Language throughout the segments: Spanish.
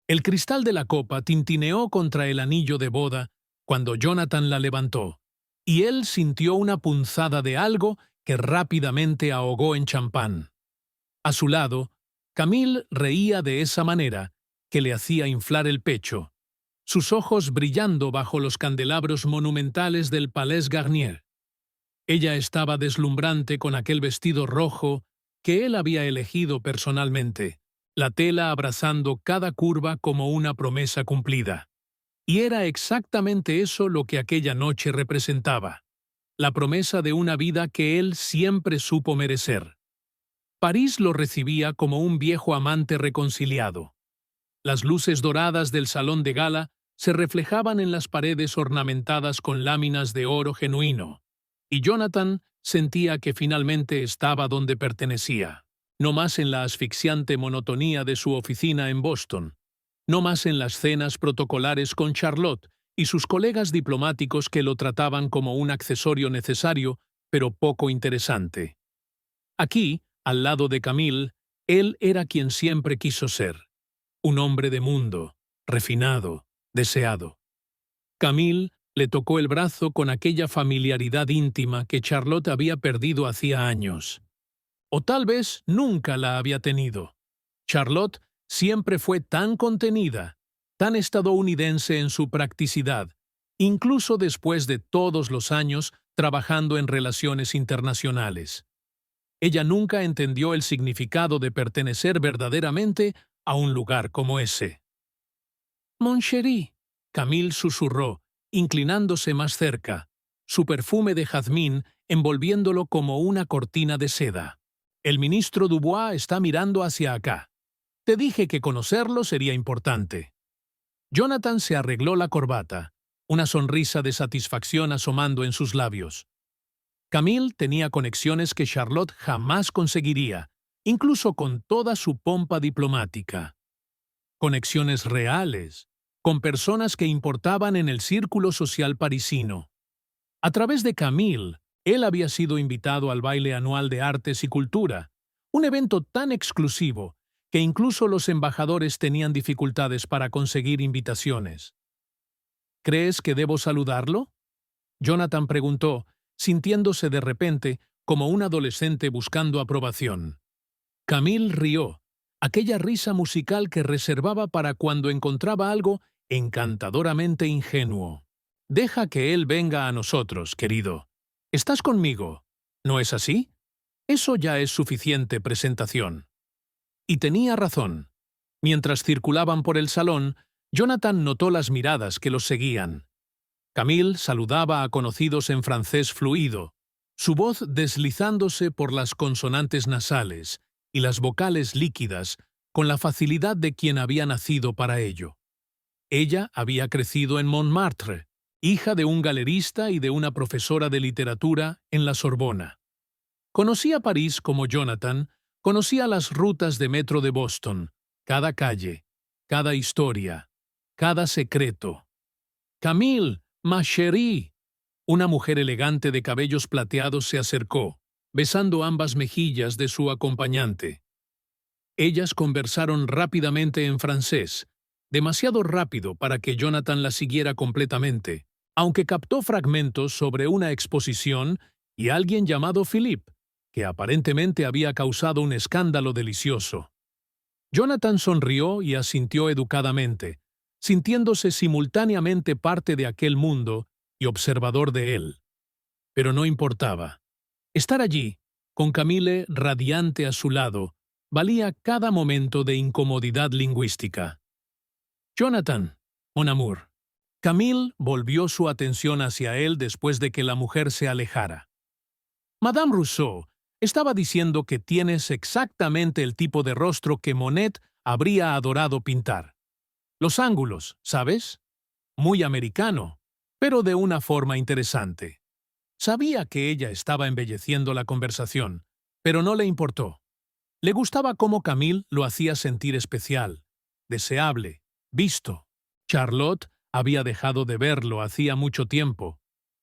El cristal de la copa tintineó contra el anillo de boda cuando Jonathan la levantó, y él sintió una punzada de algo que rápidamente ahogó en champán. A su lado, Camille reía de esa manera que le hacía inflar el pecho, sus ojos brillando bajo los candelabros monumentales del Palais Garnier. Ella estaba deslumbrante con aquel vestido rojo que él había elegido personalmente, la tela abrazando cada curva como una promesa cumplida. Y era exactamente eso lo que aquella noche representaba, la promesa de una vida que él siempre supo merecer. París lo recibía como un viejo amante reconciliado. Las luces doradas del salón de gala se reflejaban en las paredes ornamentadas con láminas de oro genuino, y Jonathan sentía que finalmente estaba donde pertenecía, no más en la asfixiante monotonía de su oficina en Boston, no más en las cenas protocolares con Charlotte y sus colegas diplomáticos que lo trataban como un accesorio necesario, pero poco interesante. Aquí, al lado de Camille, él era quien siempre quiso ser, un hombre de mundo, refinado, deseado. Camille le tocó el brazo con aquella familiaridad íntima que Charlotte había perdido hacía años. O tal vez nunca la había tenido. Charlotte siempre fue tan contenida, tan estadounidense en su practicidad, incluso después de todos los años trabajando en relaciones internacionales. Ella nunca entendió el significado de pertenecer verdaderamente a un lugar como ese. «Mon chéri», Camille susurró, inclinándose más cerca, su perfume de jazmín envolviéndolo como una cortina de seda. «El ministro Dubois está mirando hacia acá. Te dije que conocerlo sería importante». Jonathan se arregló la corbata, una sonrisa de satisfacción asomando en sus labios. Camille tenía conexiones que Charlotte jamás conseguiría, incluso con toda su pompa diplomática. Conexiones reales, con personas que importaban en el círculo social parisino. A través de Camille, él había sido invitado al baile anual de artes y cultura, un evento tan exclusivo que incluso los embajadores tenían dificultades para conseguir invitaciones. «¿Crees que debo saludarlo?», Jonathan preguntó, sintiéndose de repente como un adolescente buscando aprobación. Camille rió, aquella risa musical que reservaba para cuando encontraba algo encantadoramente ingenuo. «Deja que él venga a nosotros, querido. Estás conmigo, ¿no es así? Eso ya es suficiente presentación». Y tenía razón. Mientras circulaban por el salón, Jonathan notó las miradas que los seguían. Camille saludaba a conocidos en francés fluido, su voz deslizándose por las consonantes nasales y las vocales líquidas con la facilidad de quien había nacido para ello. Ella había crecido en Montmartre, hija de un galerista y de una profesora de literatura en la Sorbona. Conocía París como Jonathan, conocía las rutas de metro de Boston, cada calle, cada historia, cada secreto. «Camille, ma chérie». Una mujer elegante de cabellos plateados se acercó, besando ambas mejillas de su acompañante. Ellas conversaron rápidamente en francés, demasiado rápido para que Jonathan la siguiera completamente, aunque captó fragmentos sobre una exposición y alguien llamado Philippe, que aparentemente había causado un escándalo delicioso. Jonathan sonrió y asintió educadamente, sintiéndose simultáneamente parte de aquel mundo y observador de él. Pero no importaba. Estar allí, con Camille radiante a su lado, valía cada momento de incomodidad lingüística. «Jonathan, mon amour». Camille volvió su atención hacia él después de que la mujer se alejara. «Madame Rousseau estaba diciendo que tienes exactamente el tipo de rostro que Monet habría adorado pintar. Los ángulos, ¿sabes? Muy americano, pero de una forma interesante». Sabía que ella estaba embelleciendo la conversación, pero no le importó. Le gustaba cómo Camille lo hacía sentir especial, deseable, visto. Charlotte había dejado de verlo hacía mucho tiempo.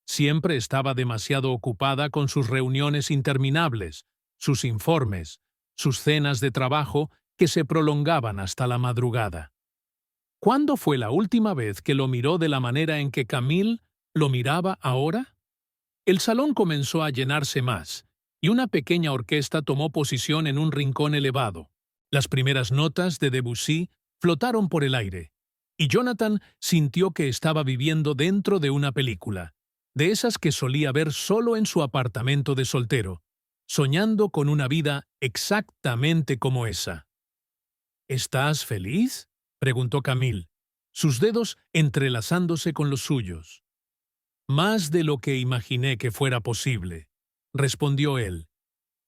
Siempre estaba demasiado ocupada con sus reuniones interminables, sus informes, sus cenas de trabajo que se prolongaban hasta la madrugada. ¿Cuándo fue la última vez que lo miró de la manera en que Camille lo miraba ahora? El salón comenzó a llenarse más, y una pequeña orquesta tomó posición en un rincón elevado. Las primeras notas de Debussy flotaron por el aire, y Jonathan sintió que estaba viviendo dentro de una película, de esas que solía ver solo en su apartamento de soltero, soñando con una vida exactamente como esa. ¿Estás feliz?, preguntó Camille, sus dedos entrelazándose con los suyos. Más de lo que imaginé que fuera posible, respondió él.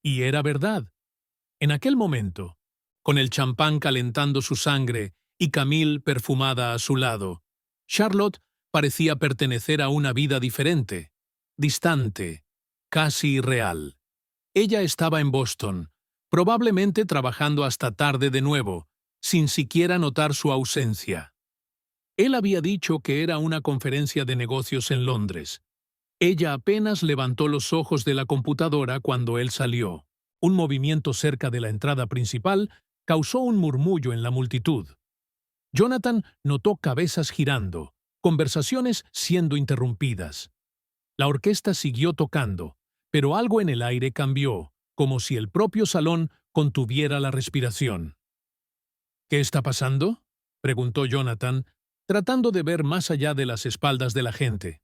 Y era verdad. En aquel momento, con el champán calentando su sangre y Camille perfumada a su lado, Charlotte parecía pertenecer a una vida diferente, distante, casi irreal. Ella estaba en Boston, probablemente trabajando hasta tarde de nuevo, sin siquiera notar su ausencia. Él había dicho que era una conferencia de negocios en Londres. Ella apenas levantó los ojos de la computadora cuando él salió. Un movimiento cerca de la entrada principal causó un murmullo en la multitud. Jonathan notó cabezas girando, conversaciones siendo interrumpidas. La orquesta siguió tocando, pero algo en el aire cambió, como si el propio salón contuviera la respiración. ¿Qué está pasando?, preguntó Jonathan, tratando de ver más allá de las espaldas de la gente.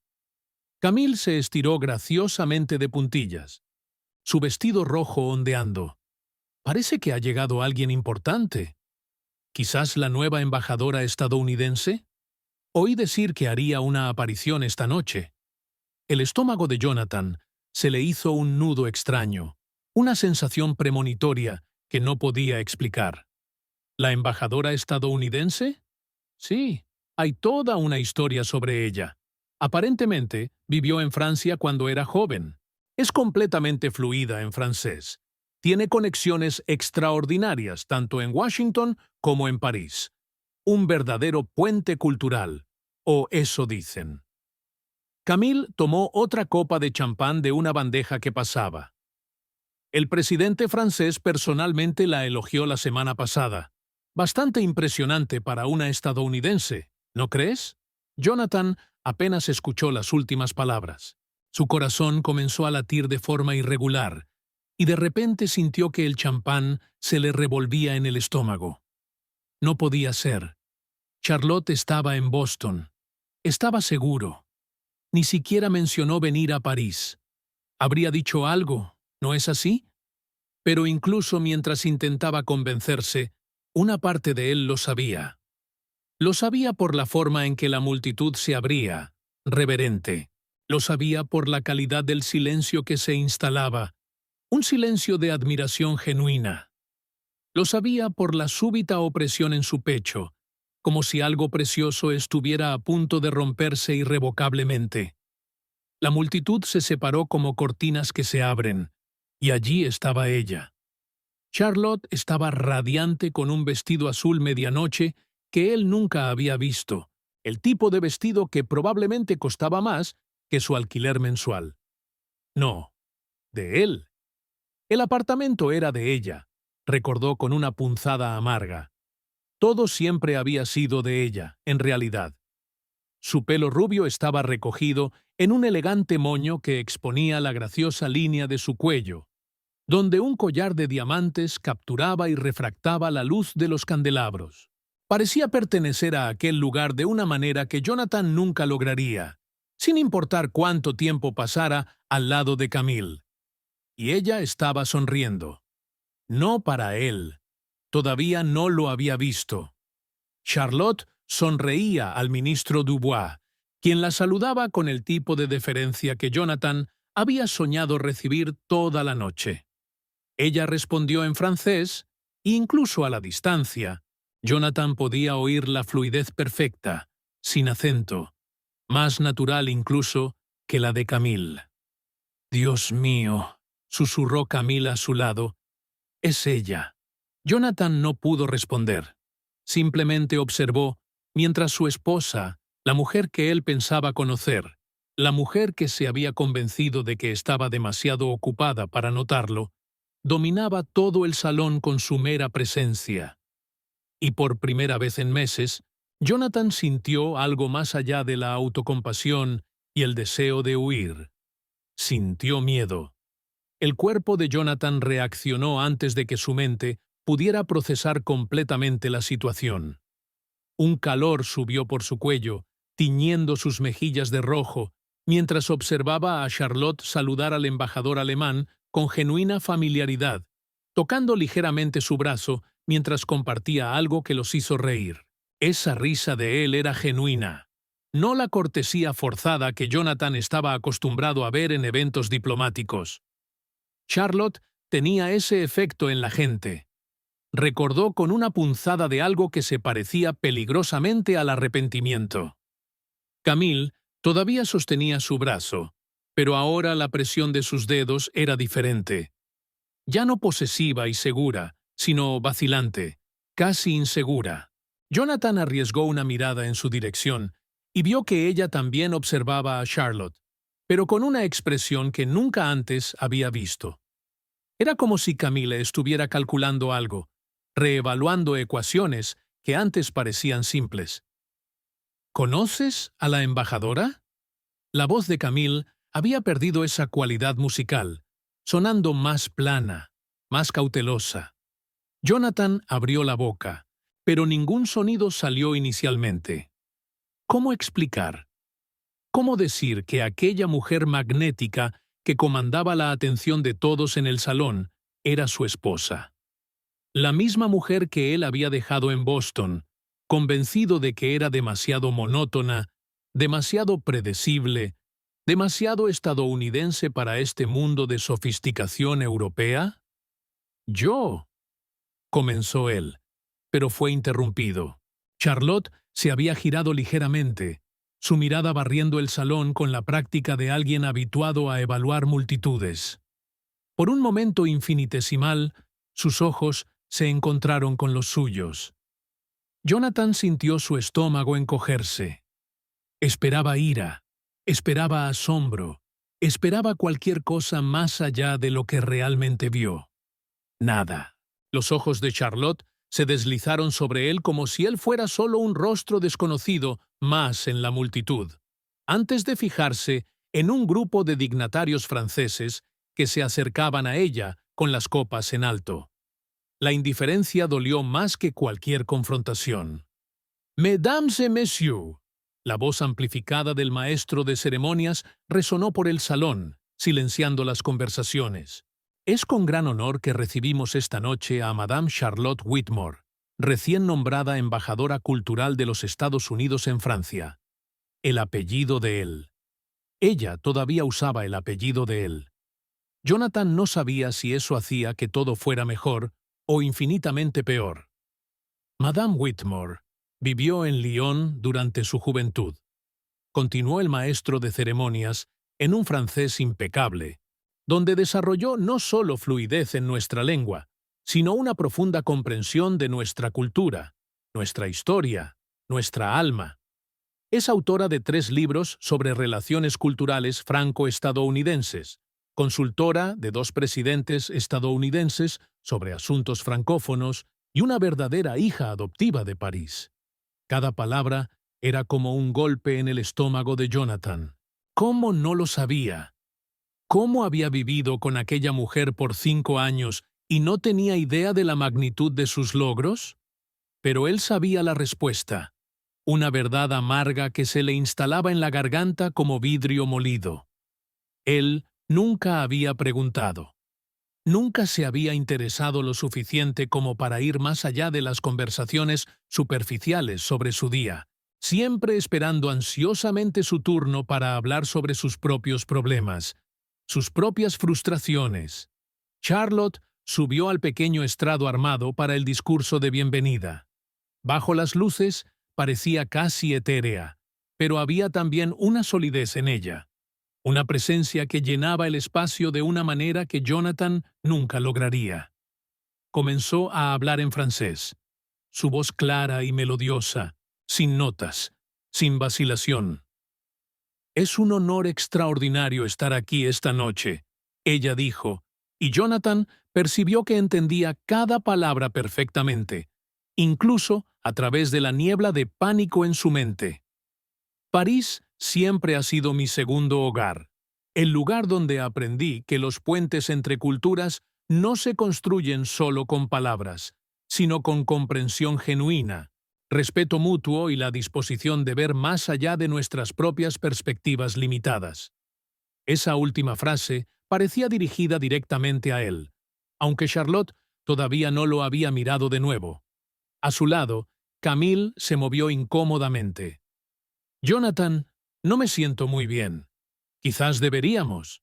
Camille se estiró graciosamente de puntillas, su vestido rojo ondeando. Parece que ha llegado alguien importante. ¿Quizás la nueva embajadora estadounidense? Oí decir que haría una aparición esta noche. El estómago de Jonathan se le hizo un nudo extraño, una sensación premonitoria que no podía explicar. ¿La embajadora estadounidense? Sí, hay toda una historia sobre ella. Aparentemente, vivió en Francia cuando era joven. Es completamente fluida en francés. Tiene conexiones extraordinarias tanto en Washington como en París. Un verdadero puente cultural, o eso dicen. Camille tomó otra copa de champán de una bandeja que pasaba. El presidente francés personalmente la elogió la semana pasada. Bastante impresionante para una estadounidense, ¿no crees? Jonathan apenas escuchó las últimas palabras. Su corazón comenzó a latir de forma irregular, y de repente sintió que el champán se le revolvía en el estómago. No podía ser. Charlotte estaba en Boston. Estaba seguro. Ni siquiera mencionó venir a París. Habría dicho algo, ¿no es así? Pero incluso mientras intentaba convencerse, una parte de él lo sabía. Lo sabía por la forma en que la multitud se abría, reverente. Lo sabía por la calidad del silencio que se instalaba, un silencio de admiración genuina. Lo sabía por la súbita opresión en su pecho, como si algo precioso estuviera a punto de romperse irrevocablemente. La multitud se separó como cortinas que se abren, y allí estaba ella. Charlotte estaba radiante con un vestido azul medianoche que él nunca había visto, el tipo de vestido que probablemente costaba más que su alquiler mensual. No, de él. El apartamento era de ella, recordó con una punzada amarga. Todo siempre había sido de ella, en realidad. Su pelo rubio estaba recogido en un elegante moño que exponía la graciosa línea de su cuello, donde un collar de diamantes capturaba y refractaba la luz de los candelabros. Parecía pertenecer a aquel lugar de una manera que Jonathan nunca lograría, sin importar cuánto tiempo pasara al lado de Camille. Y ella estaba sonriendo. No para él. Todavía no lo había visto. Charlotte sonreía al ministro Dubois, quien la saludaba con el tipo de deferencia que Jonathan había soñado recibir toda la noche. Ella respondió en francés, e incluso a la distancia, Jonathan podía oír la fluidez perfecta, sin acento, más natural incluso que la de Camille. «Dios mío», susurró Camille a su lado, «es ella». Jonathan no pudo responder. Simplemente observó, mientras su esposa, la mujer que él pensaba conocer, la mujer que se había convencido de que estaba demasiado ocupada para notarlo, dominaba todo el salón con su mera presencia. Y por primera vez en meses, Jonathan sintió algo más allá de la autocompasión y el deseo de huir. Sintió miedo. El cuerpo de Jonathan reaccionó antes de que su mente pudiera procesar completamente la situación. Un calor subió por su cuello, tiñendo sus mejillas de rojo, mientras observaba a Charlotte saludar al embajador alemán con genuina familiaridad, tocando ligeramente su brazo mientras compartía algo que los hizo reír. Esa risa de él era genuina, no la cortesía forzada que Jonathan estaba acostumbrado a ver en eventos diplomáticos. Charlotte tenía ese efecto en la gente. Recordó con una punzada de algo que se parecía peligrosamente al arrepentimiento. Camille todavía sostenía su brazo, pero ahora la presión de sus dedos era diferente. Ya no posesiva y segura, sino vacilante, casi insegura. Jonathan arriesgó una mirada en su dirección y vio que ella también observaba a Charlotte, pero con una expresión que nunca antes había visto. Era como si Camille estuviera calculando algo, reevaluando ecuaciones que antes parecían simples. ¿Conoces a la embajadora? La voz de Camille había perdido esa cualidad musical, sonando más plana, más cautelosa. Jonathan abrió la boca, pero ningún sonido salió inicialmente. ¿Cómo explicar? ¿Cómo decir que aquella mujer magnética que comandaba la atención de todos en el salón era su esposa? La misma mujer que él había dejado en Boston, convencido de que era demasiado monótona, demasiado predecible, demasiado estadounidense para este mundo de sofisticación europea. «Yo», comenzó él, pero fue interrumpido. Charlotte se había girado ligeramente, su mirada barriendo el salón con la práctica de alguien habituado a evaluar multitudes. Por un momento infinitesimal, sus ojos se encontraron con los suyos. Jonathan sintió su estómago encogerse. Esperaba ira, esperaba asombro, esperaba cualquier cosa más allá de lo que realmente vio. Nada. Los ojos de Charlotte se deslizaron sobre él como si él fuera solo un rostro desconocido más en la multitud, antes de fijarse en un grupo de dignatarios franceses que se acercaban a ella con las copas en alto. La indiferencia dolió más que cualquier confrontación. «Mesdames et messieurs», la voz amplificada del maestro de ceremonias resonó por el salón, silenciando las conversaciones. Es con gran honor que recibimos esta noche a Madame Charlotte Whitmore, recién nombrada embajadora cultural de los Estados Unidos en Francia. El apellido de él. Ella todavía usaba el apellido de él. Jonathan no sabía si eso hacía que todo fuera mejor o infinitamente peor. Madame Whitmore vivió en Lyon durante su juventud. Continuó el maestro de ceremonias en un francés impecable, donde desarrolló no solo fluidez en nuestra lengua, sino una profunda comprensión de nuestra cultura, nuestra historia, nuestra alma. Es autora de 3 libros sobre relaciones culturales franco-estadounidenses, consultora de 2 presidentes estadounidenses sobre asuntos francófonos y una verdadera hija adoptiva de París. Cada palabra era como un golpe en el estómago de Jonathan. ¿Cómo no lo sabía? ¿Cómo había vivido con aquella mujer por 5 años y no tenía idea de la magnitud de sus logros? Pero él sabía la respuesta, una verdad amarga que se le instalaba en la garganta como vidrio molido. Él nunca había preguntado. Nunca se había interesado lo suficiente como para ir más allá de las conversaciones superficiales sobre su día, siempre esperando ansiosamente su turno para hablar sobre sus propios problemas, sus propias frustraciones. Charlotte subió al pequeño estrado armado para el discurso de bienvenida. Bajo las luces parecía casi etérea, pero había también una solidez en ella, una presencia que llenaba el espacio de una manera que Jonathan nunca lograría. Comenzó a hablar en francés, su voz clara y melodiosa, sin notas, sin vacilación. «Es un honor extraordinario estar aquí esta noche», ella dijo, y Jonathan percibió que entendía cada palabra perfectamente, incluso a través de la niebla de pánico en su mente. París siempre ha sido mi segundo hogar, el lugar donde aprendí que los puentes entre culturas no se construyen solo con palabras, sino con comprensión genuina, respeto mutuo y la disposición de ver más allá de nuestras propias perspectivas limitadas. Esa última frase parecía dirigida directamente a él, aunque Charlotte todavía no lo había mirado de nuevo. A su lado, Camille se movió incómodamente. «Jonathan, no me siento muy bien. Quizás deberíamos».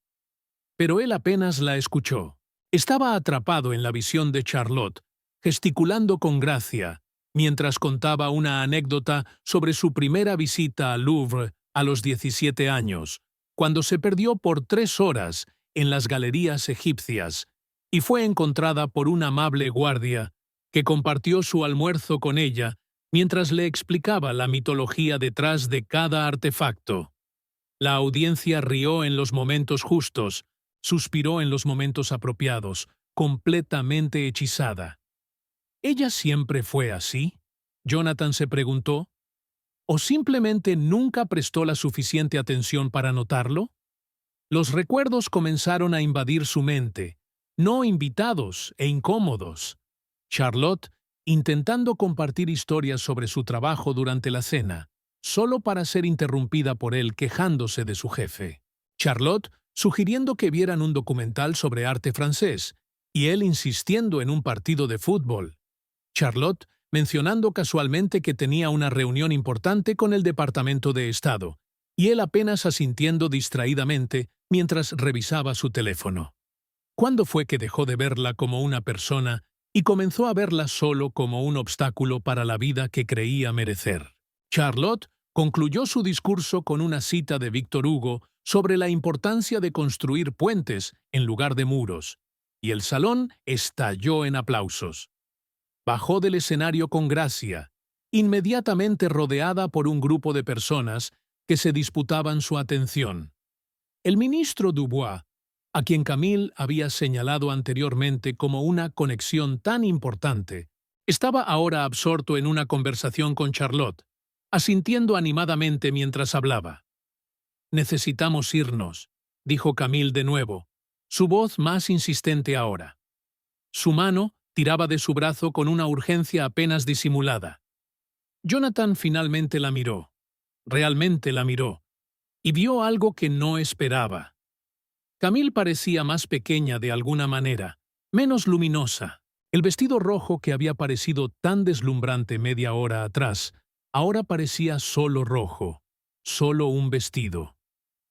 Pero él apenas la escuchó. Estaba atrapado en la visión de Charlotte, gesticulando con gracia, mientras contaba una anécdota sobre su primera visita al Louvre a los 17 años, cuando se perdió por 3 horas en las galerías egipcias y fue encontrada por un amable guardia que compartió su almuerzo con ella mientras le explicaba la mitología detrás de cada artefacto. La audiencia rió en los momentos justos, suspiró en los momentos apropiados, completamente hechizada. ¿Ella siempre fue así?, Jonathan se preguntó. ¿O simplemente nunca prestó la suficiente atención para notarlo? Los recuerdos comenzaron a invadir su mente, no invitados e incómodos. Charlotte, intentando compartir historias sobre su trabajo durante la cena, solo para ser interrumpida por él quejándose de su jefe. Charlotte, sugiriendo que vieran un documental sobre arte francés, y él insistiendo en un partido de fútbol. Charlotte, mencionando casualmente que tenía una reunión importante con el Departamento de Estado, y él apenas asintiendo distraídamente mientras revisaba su teléfono. ¿Cuándo fue que dejó de verla como una persona y comenzó a verla solo como un obstáculo para la vida que creía merecer? Charlotte concluyó su discurso con una cita de Víctor Hugo sobre la importancia de construir puentes en lugar de muros, y el salón estalló en aplausos. Bajó del escenario con gracia, inmediatamente rodeada por un grupo de personas que se disputaban su atención. El ministro Dubois, a quien Camille había señalado anteriormente como una conexión tan importante, estaba ahora absorto en una conversación con Charlotte, asintiendo animadamente mientras hablaba. «Necesitamos irnos», dijo Camille de nuevo, su voz más insistente ahora. Su mano tiraba de su brazo con una urgencia apenas disimulada. Jonathan finalmente la miró, realmente la miró, y vio algo que no esperaba. Camille parecía más pequeña de alguna manera, menos luminosa. El vestido rojo que había parecido tan deslumbrante media hora atrás, ahora parecía solo rojo, solo un vestido.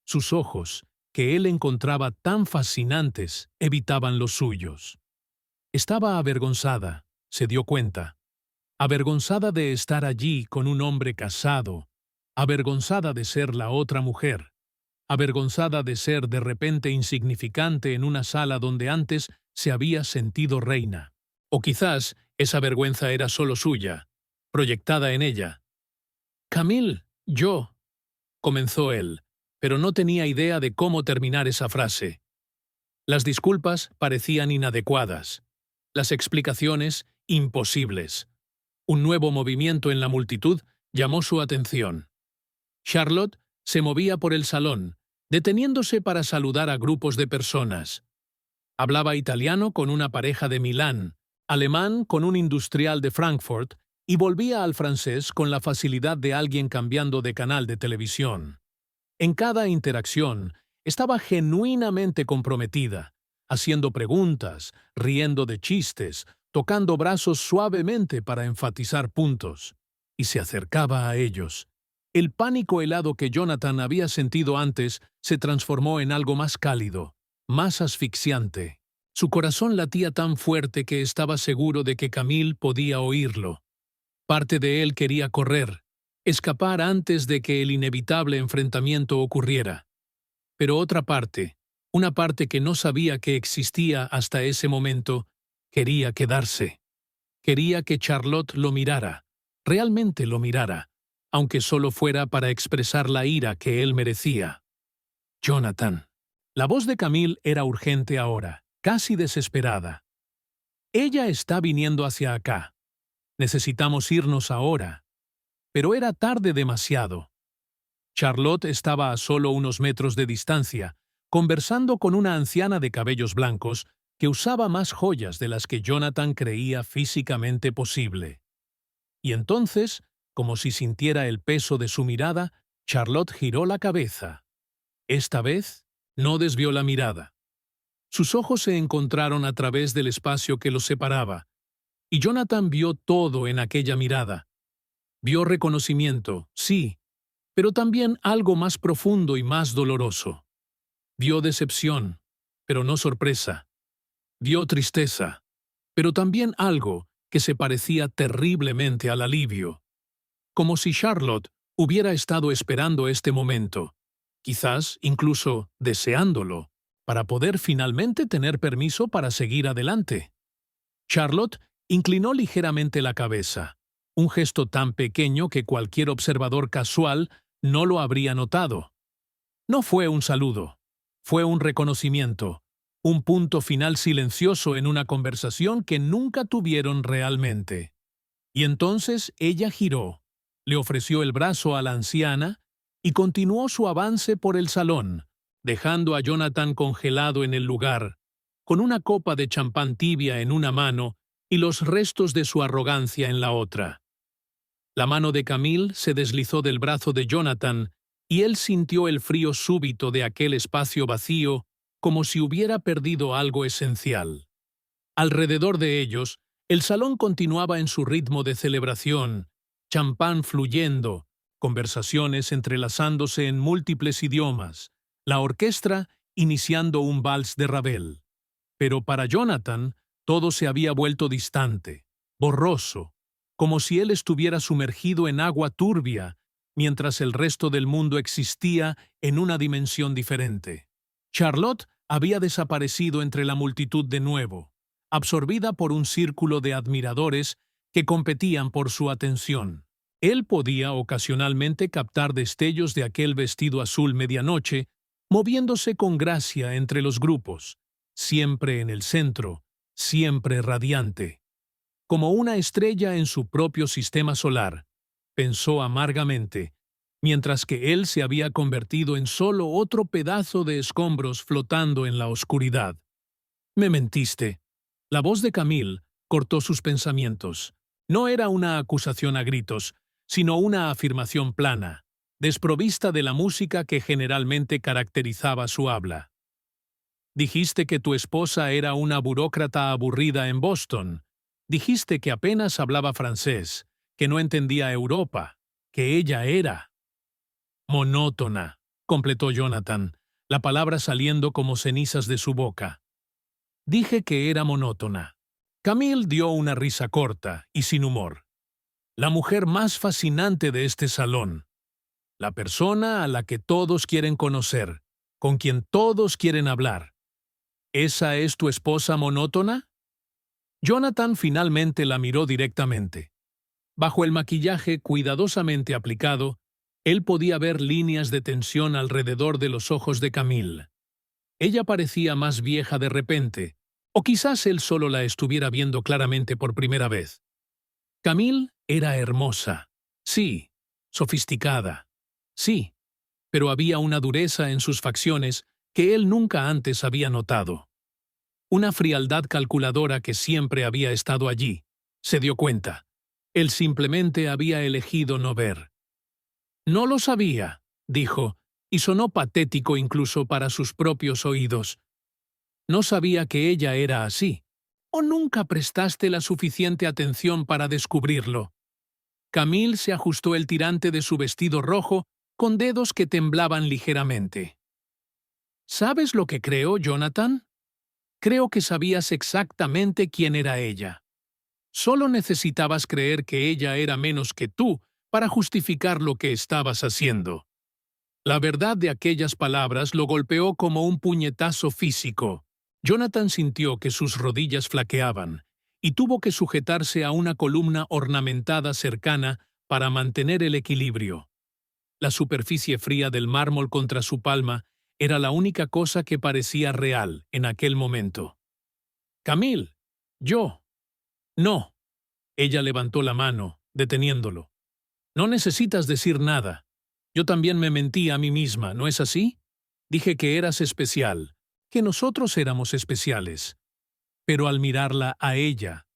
Sus ojos, que él encontraba tan fascinantes, evitaban los suyos. Estaba avergonzada, se dio cuenta. Avergonzada de estar allí con un hombre casado, avergonzada de ser la otra mujer, avergonzada de ser de repente insignificante en una sala donde antes se había sentido reina. O quizás esa vergüenza era solo suya, proyectada en ella. «Camille, yo», comenzó él, pero no tenía idea de cómo terminar esa frase. Las disculpas parecían inadecuadas, las explicaciones imposibles. Un nuevo movimiento en la multitud llamó su atención. Charlotte se movía por el salón, deteniéndose para saludar a grupos de personas. Hablaba italiano con una pareja de Milán, alemán con un industrial de Frankfurt y volvía al francés con la facilidad de alguien cambiando de canal de televisión. En cada interacción estaba genuinamente comprometida, haciendo preguntas, riendo de chistes, tocando brazos suavemente para enfatizar puntos, y se acercaba a ellos. El pánico helado que Jonathan había sentido antes se transformó en algo más cálido, más asfixiante. Su corazón latía tan fuerte que estaba seguro de que Camille podía oírlo. Parte de él quería correr, escapar antes de que el inevitable enfrentamiento ocurriera. Pero otra parte, una parte que no sabía que existía hasta ese momento, quería quedarse. Quería que Charlotte lo mirara, realmente lo mirara, aunque solo fuera para expresar la ira que él merecía. «Jonathan». La voz de Camille era urgente ahora, casi desesperada. «Ella está viniendo hacia acá. Necesitamos irnos ahora. Pero era tarde demasiado. Charlotte estaba a solo unos metros de distancia, conversando con una anciana de cabellos blancos que usaba más joyas de las que Jonathan creía físicamente posible. Y entonces, como si sintiera el peso de su mirada, Charlotte giró la cabeza. Esta vez, no desvió la mirada. Sus ojos se encontraron a través del espacio que los separaba, y Jonathan vio todo en aquella mirada. Vio reconocimiento, sí, pero también algo más profundo y más doloroso. Vio decepción, pero no sorpresa. Vio tristeza, pero también algo que se parecía terriblemente al alivio. Como si Charlotte hubiera estado esperando este momento, quizás incluso deseándolo, para poder finalmente tener permiso para seguir adelante. Charlotte inclinó ligeramente la cabeza, un gesto tan pequeño que cualquier observador casual no lo habría notado. No fue un saludo, fue un reconocimiento, un punto final silencioso en una conversación que nunca tuvieron realmente. Y entonces ella giró, le ofreció el brazo a la anciana y continuó su avance por el salón, dejando a Jonathan congelado en el lugar, con una copa de champán tibia en una mano y los restos de su arrogancia en la otra. La mano de Camille se deslizó del brazo de Jonathan y él sintió el frío súbito de aquel espacio vacío como si hubiera perdido algo esencial. Alrededor de ellos, el salón continuaba en su ritmo de celebración, champán fluyendo, conversaciones entrelazándose en múltiples idiomas, la orquesta iniciando un vals de Ravel. Pero para Jonathan, todo se había vuelto distante, borroso, como si él estuviera sumergido en agua turbia, mientras el resto del mundo existía en una dimensión diferente. Charlotte había desaparecido entre la multitud de nuevo, absorbida por un círculo de admiradores que competían por su atención. Él podía ocasionalmente captar destellos de aquel vestido azul medianoche, moviéndose con gracia entre los grupos, siempre en el centro, siempre radiante. Como una estrella en su propio sistema solar, pensó amargamente, mientras que él se había convertido en solo otro pedazo de escombros flotando en la oscuridad. «Me mentiste». La voz de Camille cortó sus pensamientos. No era una acusación a gritos, sino una afirmación plana, desprovista de la música que generalmente caracterizaba su habla. «Dijiste que tu esposa era una burócrata aburrida en Boston. Dijiste que apenas hablaba francés, que no entendía Europa, que ella era monótona», completó Jonathan, la palabra saliendo como cenizas de su boca. «Dije que era monótona». Camille dio una risa corta y sin humor. La mujer más fascinante de este salón. La persona a la que todos quieren conocer, con quien todos quieren hablar. ¿Esa es tu esposa monótona? Jonathan finalmente la miró directamente. Bajo el maquillaje cuidadosamente aplicado, él podía ver líneas de tensión alrededor de los ojos de Camille. Ella parecía más vieja de repente, o quizás él solo la estuviera viendo claramente por primera vez. Camille era hermosa, sí, sofisticada, sí, pero había una dureza en sus facciones que él nunca antes había notado. Una frialdad calculadora que siempre había estado allí. Se dio cuenta. Él simplemente había elegido no ver. «No lo sabía», dijo, y sonó patético incluso para sus propios oídos. «No sabía que ella era así. ¿O nunca prestaste la suficiente atención para descubrirlo?» Camille se ajustó el tirante de su vestido rojo con dedos que temblaban ligeramente. «¿Sabes lo que creo, Jonathan? Creo que sabías exactamente quién era ella. Solo necesitabas creer que ella era menos que tú para justificar lo que estabas haciendo». La verdad de aquellas palabras lo golpeó como un puñetazo físico. Jonathan sintió que sus rodillas flaqueaban y tuvo que sujetarse a una columna ornamentada cercana para mantener el equilibrio. La superficie fría del mármol contra su palma era la única cosa que parecía real en aquel momento. «Camille, yo. No». Ella levantó la mano, deteniéndolo. No necesitas decir nada. Yo también me mentí a mí misma, ¿no es así? Dije que eras especial, que nosotros éramos especiales. Pero al mirarla a ella,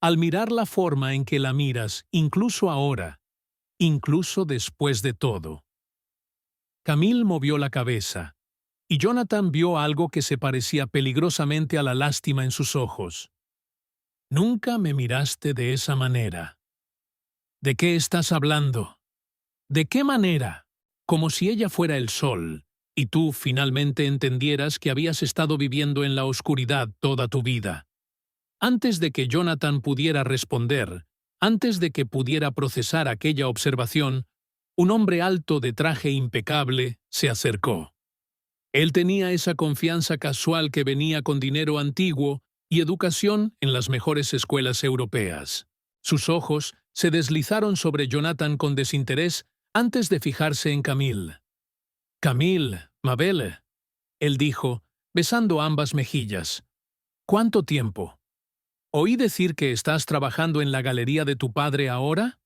al mirar la forma en que la miras, incluso ahora, incluso después de todo. Camille movió la cabeza, y Jonathan vio algo que se parecía peligrosamente a la lástima en sus ojos. Nunca me miraste de esa manera. ¿De qué estás hablando? ¿De qué manera? Como si ella fuera el sol, y tú finalmente entendieras que habías estado viviendo en la oscuridad toda tu vida. Antes de que Jonathan pudiera responder, antes de que pudiera procesar aquella observación, un hombre alto de traje impecable se acercó. Él tenía esa confianza casual que venía con dinero antiguo y educación en las mejores escuelas europeas. Sus ojos se deslizaron sobre Jonathan con desinterés antes de fijarse en Camille. «Camille, ma belle», él dijo, besando ambas mejillas. «¿Cuánto tiempo? ¿Oí decir que estás trabajando en la galería de tu padre ahora?»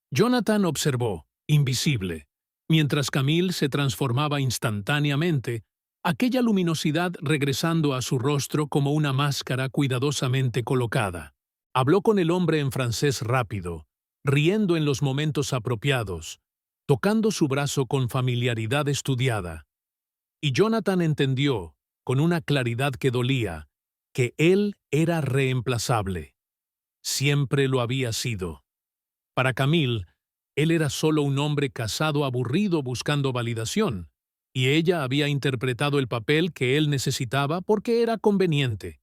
Jonathan observó, invisible, mientras Camille se transformaba instantáneamente, aquella luminosidad regresando a su rostro como una máscara cuidadosamente colocada. Habló con el hombre en francés rápido, riendo en los momentos apropiados, tocando su brazo con familiaridad estudiada. Y Jonathan entendió, con una claridad que dolía, que él era reemplazable. Siempre lo había sido. Para Camille, él era solo un hombre casado aburrido buscando validación, y ella había interpretado el papel que él necesitaba porque era conveniente,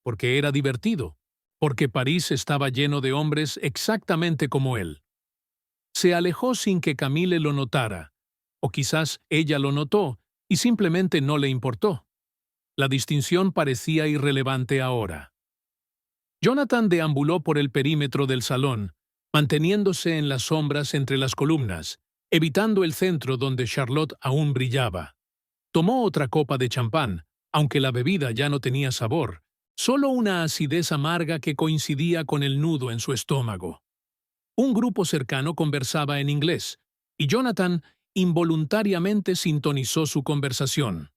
porque era divertido, porque París estaba lleno de hombres exactamente como él. Se alejó sin que Camille lo notara, o quizás ella lo notó y simplemente no le importó. La distinción parecía irrelevante ahora. Jonathan deambuló por el perímetro del salón, manteniéndose en las sombras entre las columnas, evitando el centro donde Charlotte aún brillaba. Tomó otra copa de champán, aunque la bebida ya no tenía sabor, solo una acidez amarga que coincidía con el nudo en su estómago. Un grupo cercano conversaba en inglés, y Jonathan involuntariamente sintonizó su conversación.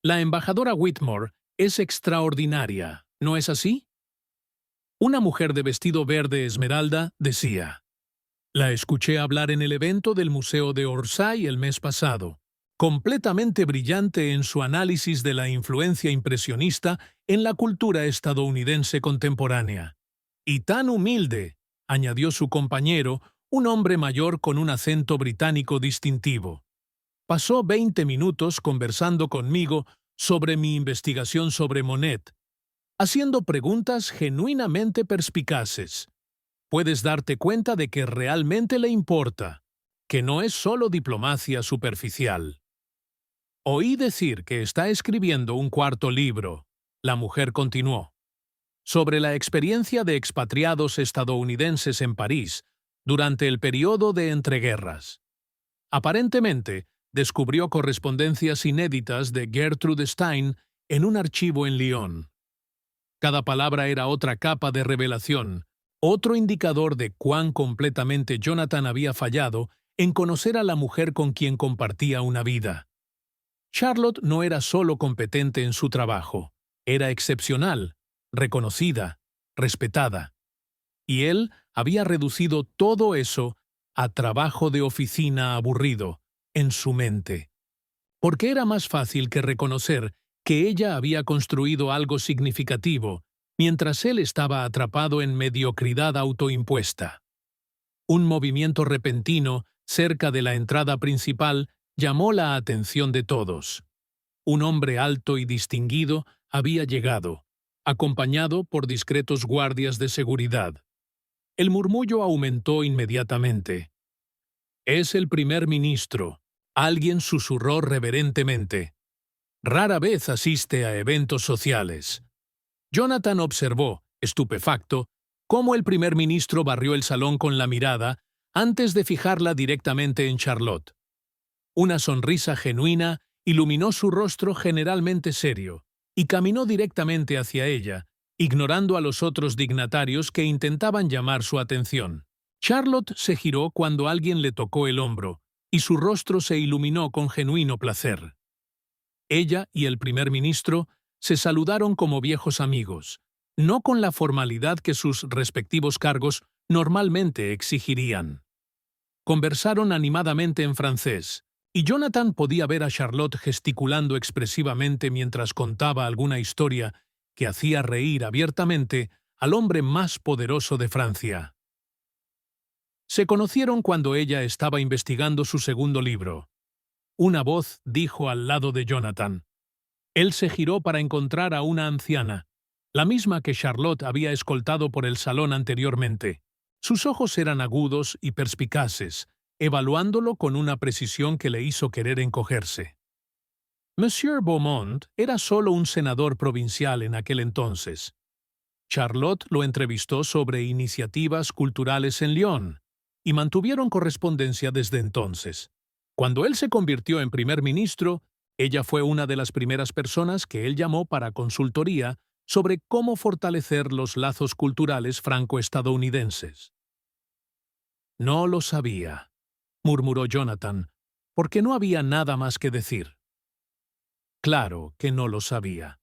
«La embajadora Whitmore es extraordinaria, ¿no es así?». Una mujer de vestido verde esmeralda decía. «La escuché hablar en el evento del Museo de Orsay el mes pasado. Completamente brillante en su análisis de la influencia impresionista en la cultura estadounidense contemporánea. Y tan humilde», añadió su compañero, un hombre mayor con un acento británico distintivo. «Pasó 20 minutos conversando conmigo sobre mi investigación sobre Monet, haciendo preguntas genuinamente perspicaces. Puedes darte cuenta de que realmente le importa, que no es solo diplomacia superficial». «Oí decir que está escribiendo un cuarto libro», la mujer continuó, «sobre la experiencia de expatriados estadounidenses en París durante el periodo de entreguerras. Aparentemente, descubrió correspondencias inéditas de Gertrude Stein en un archivo en Lyon. Cada palabra era otra capa de revelación, otro indicador de cuán completamente Jonathan había fallado en conocer a la mujer con quien compartía una vida. Charlotte no era solo competente en su trabajo, era excepcional, reconocida, respetada. Y él había reducido todo eso a trabajo de oficina aburrido, en su mente. Porque era más fácil que reconocer que ella había construido algo significativo, mientras él estaba atrapado en mediocridad autoimpuesta. Un movimiento repentino, cerca de la entrada principal, llamó la atención de todos. Un hombre alto y distinguido había llegado, acompañado por discretos guardias de seguridad. El murmullo aumentó inmediatamente. «Es el primer ministro», alguien susurró reverentemente. «Rara vez asiste a eventos sociales». Jonathan observó, estupefacto, cómo el primer ministro barrió el salón con la mirada antes de fijarla directamente en Charlotte. Una sonrisa genuina iluminó su rostro generalmente serio, y caminó directamente hacia ella, ignorando a los otros dignatarios que intentaban llamar su atención. Charlotte se giró cuando alguien le tocó el hombro, y su rostro se iluminó con genuino placer. Ella y el primer ministro se saludaron como viejos amigos, no con la formalidad que sus respectivos cargos normalmente exigirían. Conversaron animadamente en francés, y Jonathan podía ver a Charlotte gesticulando expresivamente mientras contaba alguna historia que hacía reír abiertamente al hombre más poderoso de Francia. Se conocieron cuando ella estaba investigando su segundo libro. Una voz dijo al lado de Jonathan. Él se giró para encontrar a una anciana, la misma que Charlotte había escoltado por el salón anteriormente. Sus ojos eran agudos y perspicaces, evaluándolo con una precisión que le hizo querer encogerse. Monsieur Beaumont era solo un senador provincial en aquel entonces. Charlotte lo entrevistó sobre iniciativas culturales en Lyon, y mantuvieron correspondencia desde entonces. Cuando él se convirtió en primer ministro, ella fue una de las primeras personas que él llamó para consultoría sobre cómo fortalecer los lazos culturales franco-estadounidenses. No lo sabía, murmuró Jonathan, porque no había nada más que decir. Claro que no lo sabía.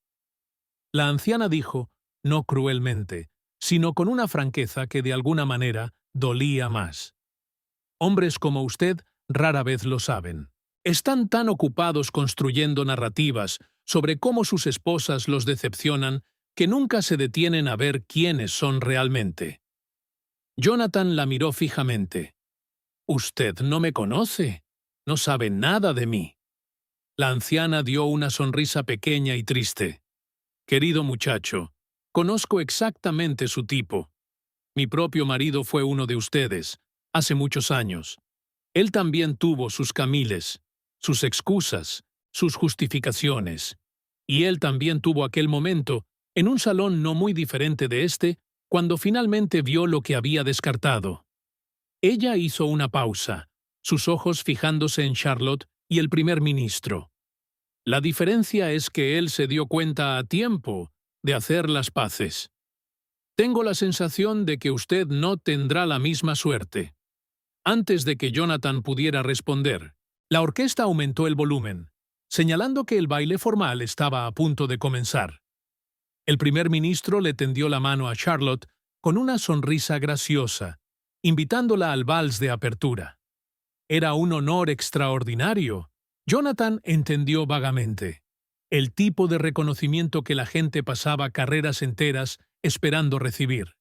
La anciana dijo, no cruelmente, sino con una franqueza que de alguna manera dolía más. Hombres como usted rara vez lo saben. Están tan ocupados construyendo narrativas sobre cómo sus esposas los decepcionan que nunca se detienen a ver quiénes son realmente. Jonathan la miró fijamente. Usted no me conoce. No sabe nada de mí. La anciana dio una sonrisa pequeña y triste. Querido muchacho, conozco exactamente su tipo. Mi propio marido fue uno de ustedes, hace muchos años. Él también tuvo sus Camiles, sus excusas, sus justificaciones. Y él también tuvo aquel momento, en un salón no muy diferente de este, cuando finalmente vio lo que había descartado. Ella hizo una pausa, sus ojos fijándose en Charlotte y el primer ministro. La diferencia es que él se dio cuenta a tiempo de hacer las paces. Tengo la sensación de que usted no tendrá la misma suerte. Antes de que Jonathan pudiera responder, la orquesta aumentó el volumen, señalando que el baile formal estaba a punto de comenzar. El primer ministro le tendió la mano a Charlotte con una sonrisa graciosa, invitándola al vals de apertura. Era un honor extraordinario. Jonathan entendió vagamente. El tipo de reconocimiento que la gente pasaba carreras enteras esperando recibir.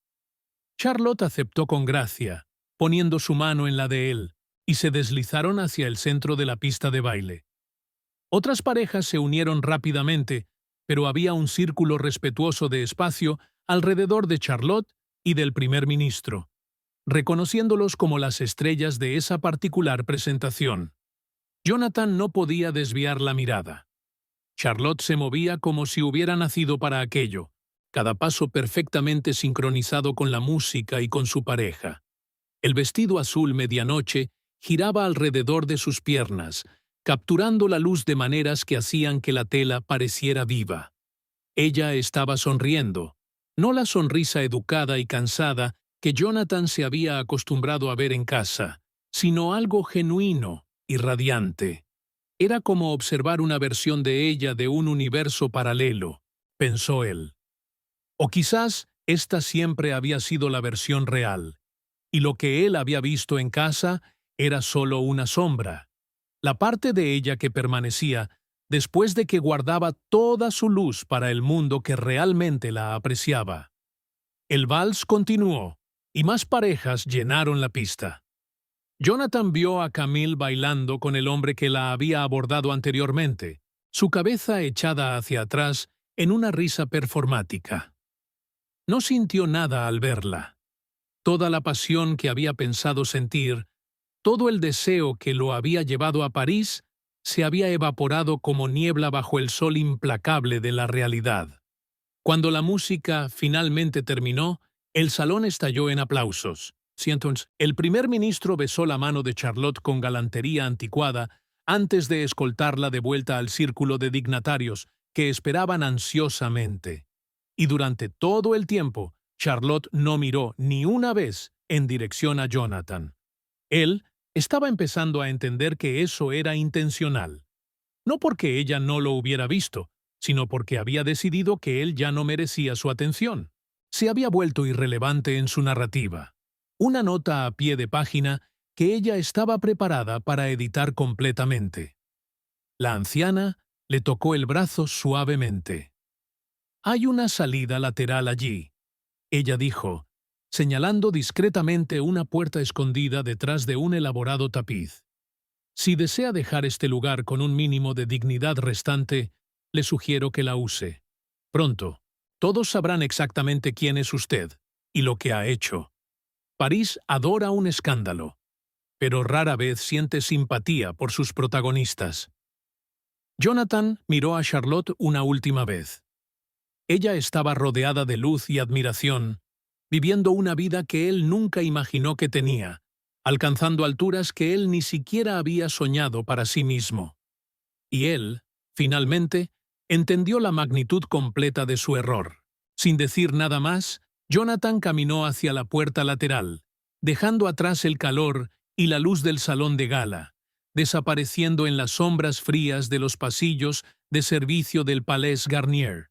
Charlotte aceptó con gracia, poniendo su mano en la de él, y se deslizaron hacia el centro de la pista de baile. Otras parejas se unieron rápidamente, pero había un círculo respetuoso de espacio alrededor de Charlotte y del primer ministro, reconociéndolos como las estrellas de esa particular presentación. Jonathan no podía desviar la mirada. Charlotte se movía como si hubiera nacido para aquello, cada paso perfectamente sincronizado con la música y con su pareja. El vestido azul medianoche giraba alrededor de sus piernas, capturando la luz de maneras que hacían que la tela pareciera viva. Ella estaba sonriendo, no la sonrisa educada y cansada que Jonathan se había acostumbrado a ver en casa, sino algo genuino y radiante. Era como observar una versión de ella de un universo paralelo, pensó él. O quizás esta siempre había sido la versión real, y lo que él había visto en casa era solo una sombra, la parte de ella que permanecía después de que guardaba toda su luz para el mundo que realmente la apreciaba. El vals continuó, y más parejas llenaron la pista. Jonathan vio a Camille bailando con el hombre que la había abordado anteriormente, su cabeza echada hacia atrás en una risa performática. No sintió nada al verla. Toda la pasión que había pensado sentir, todo el deseo que lo había llevado a París, se había evaporado como niebla bajo el sol implacable de la realidad. Cuando la música finalmente terminó, el salón estalló en aplausos. Entonces, el primer ministro besó la mano de Charlotte con galantería anticuada antes de escoltarla de vuelta al círculo de dignatarios que esperaban ansiosamente. y durante todo el tiempo, Charlotte no miró ni una vez en dirección a Jonathan. Él estaba empezando a entender que eso era intencional. No porque ella no lo hubiera visto, sino porque había decidido que él ya no merecía su atención. Se había vuelto irrelevante en su narrativa. Una nota a pie de página que ella estaba preparada para editar completamente. La anciana le tocó el brazo suavemente. «Hay una salida lateral allí», ella dijo, señalando discretamente una puerta escondida detrás de un elaborado tapiz. «Si desea dejar este lugar con un mínimo de dignidad restante, le sugiero que la use. Pronto, todos sabrán exactamente quién es usted y lo que ha hecho. París adora un escándalo, pero rara vez siente simpatía por sus protagonistas». Jonathan miró a Charlotte una última vez. Ella estaba rodeada de luz y admiración, viviendo una vida que él nunca imaginó que tenía, alcanzando alturas que él ni siquiera había soñado para sí mismo. Y él, finalmente, entendió la magnitud completa de su error. Sin decir nada más, Jonathan caminó hacia la puerta lateral, dejando atrás el calor y la luz del salón de gala, desapareciendo en las sombras frías de los pasillos de servicio del Palais Garnier.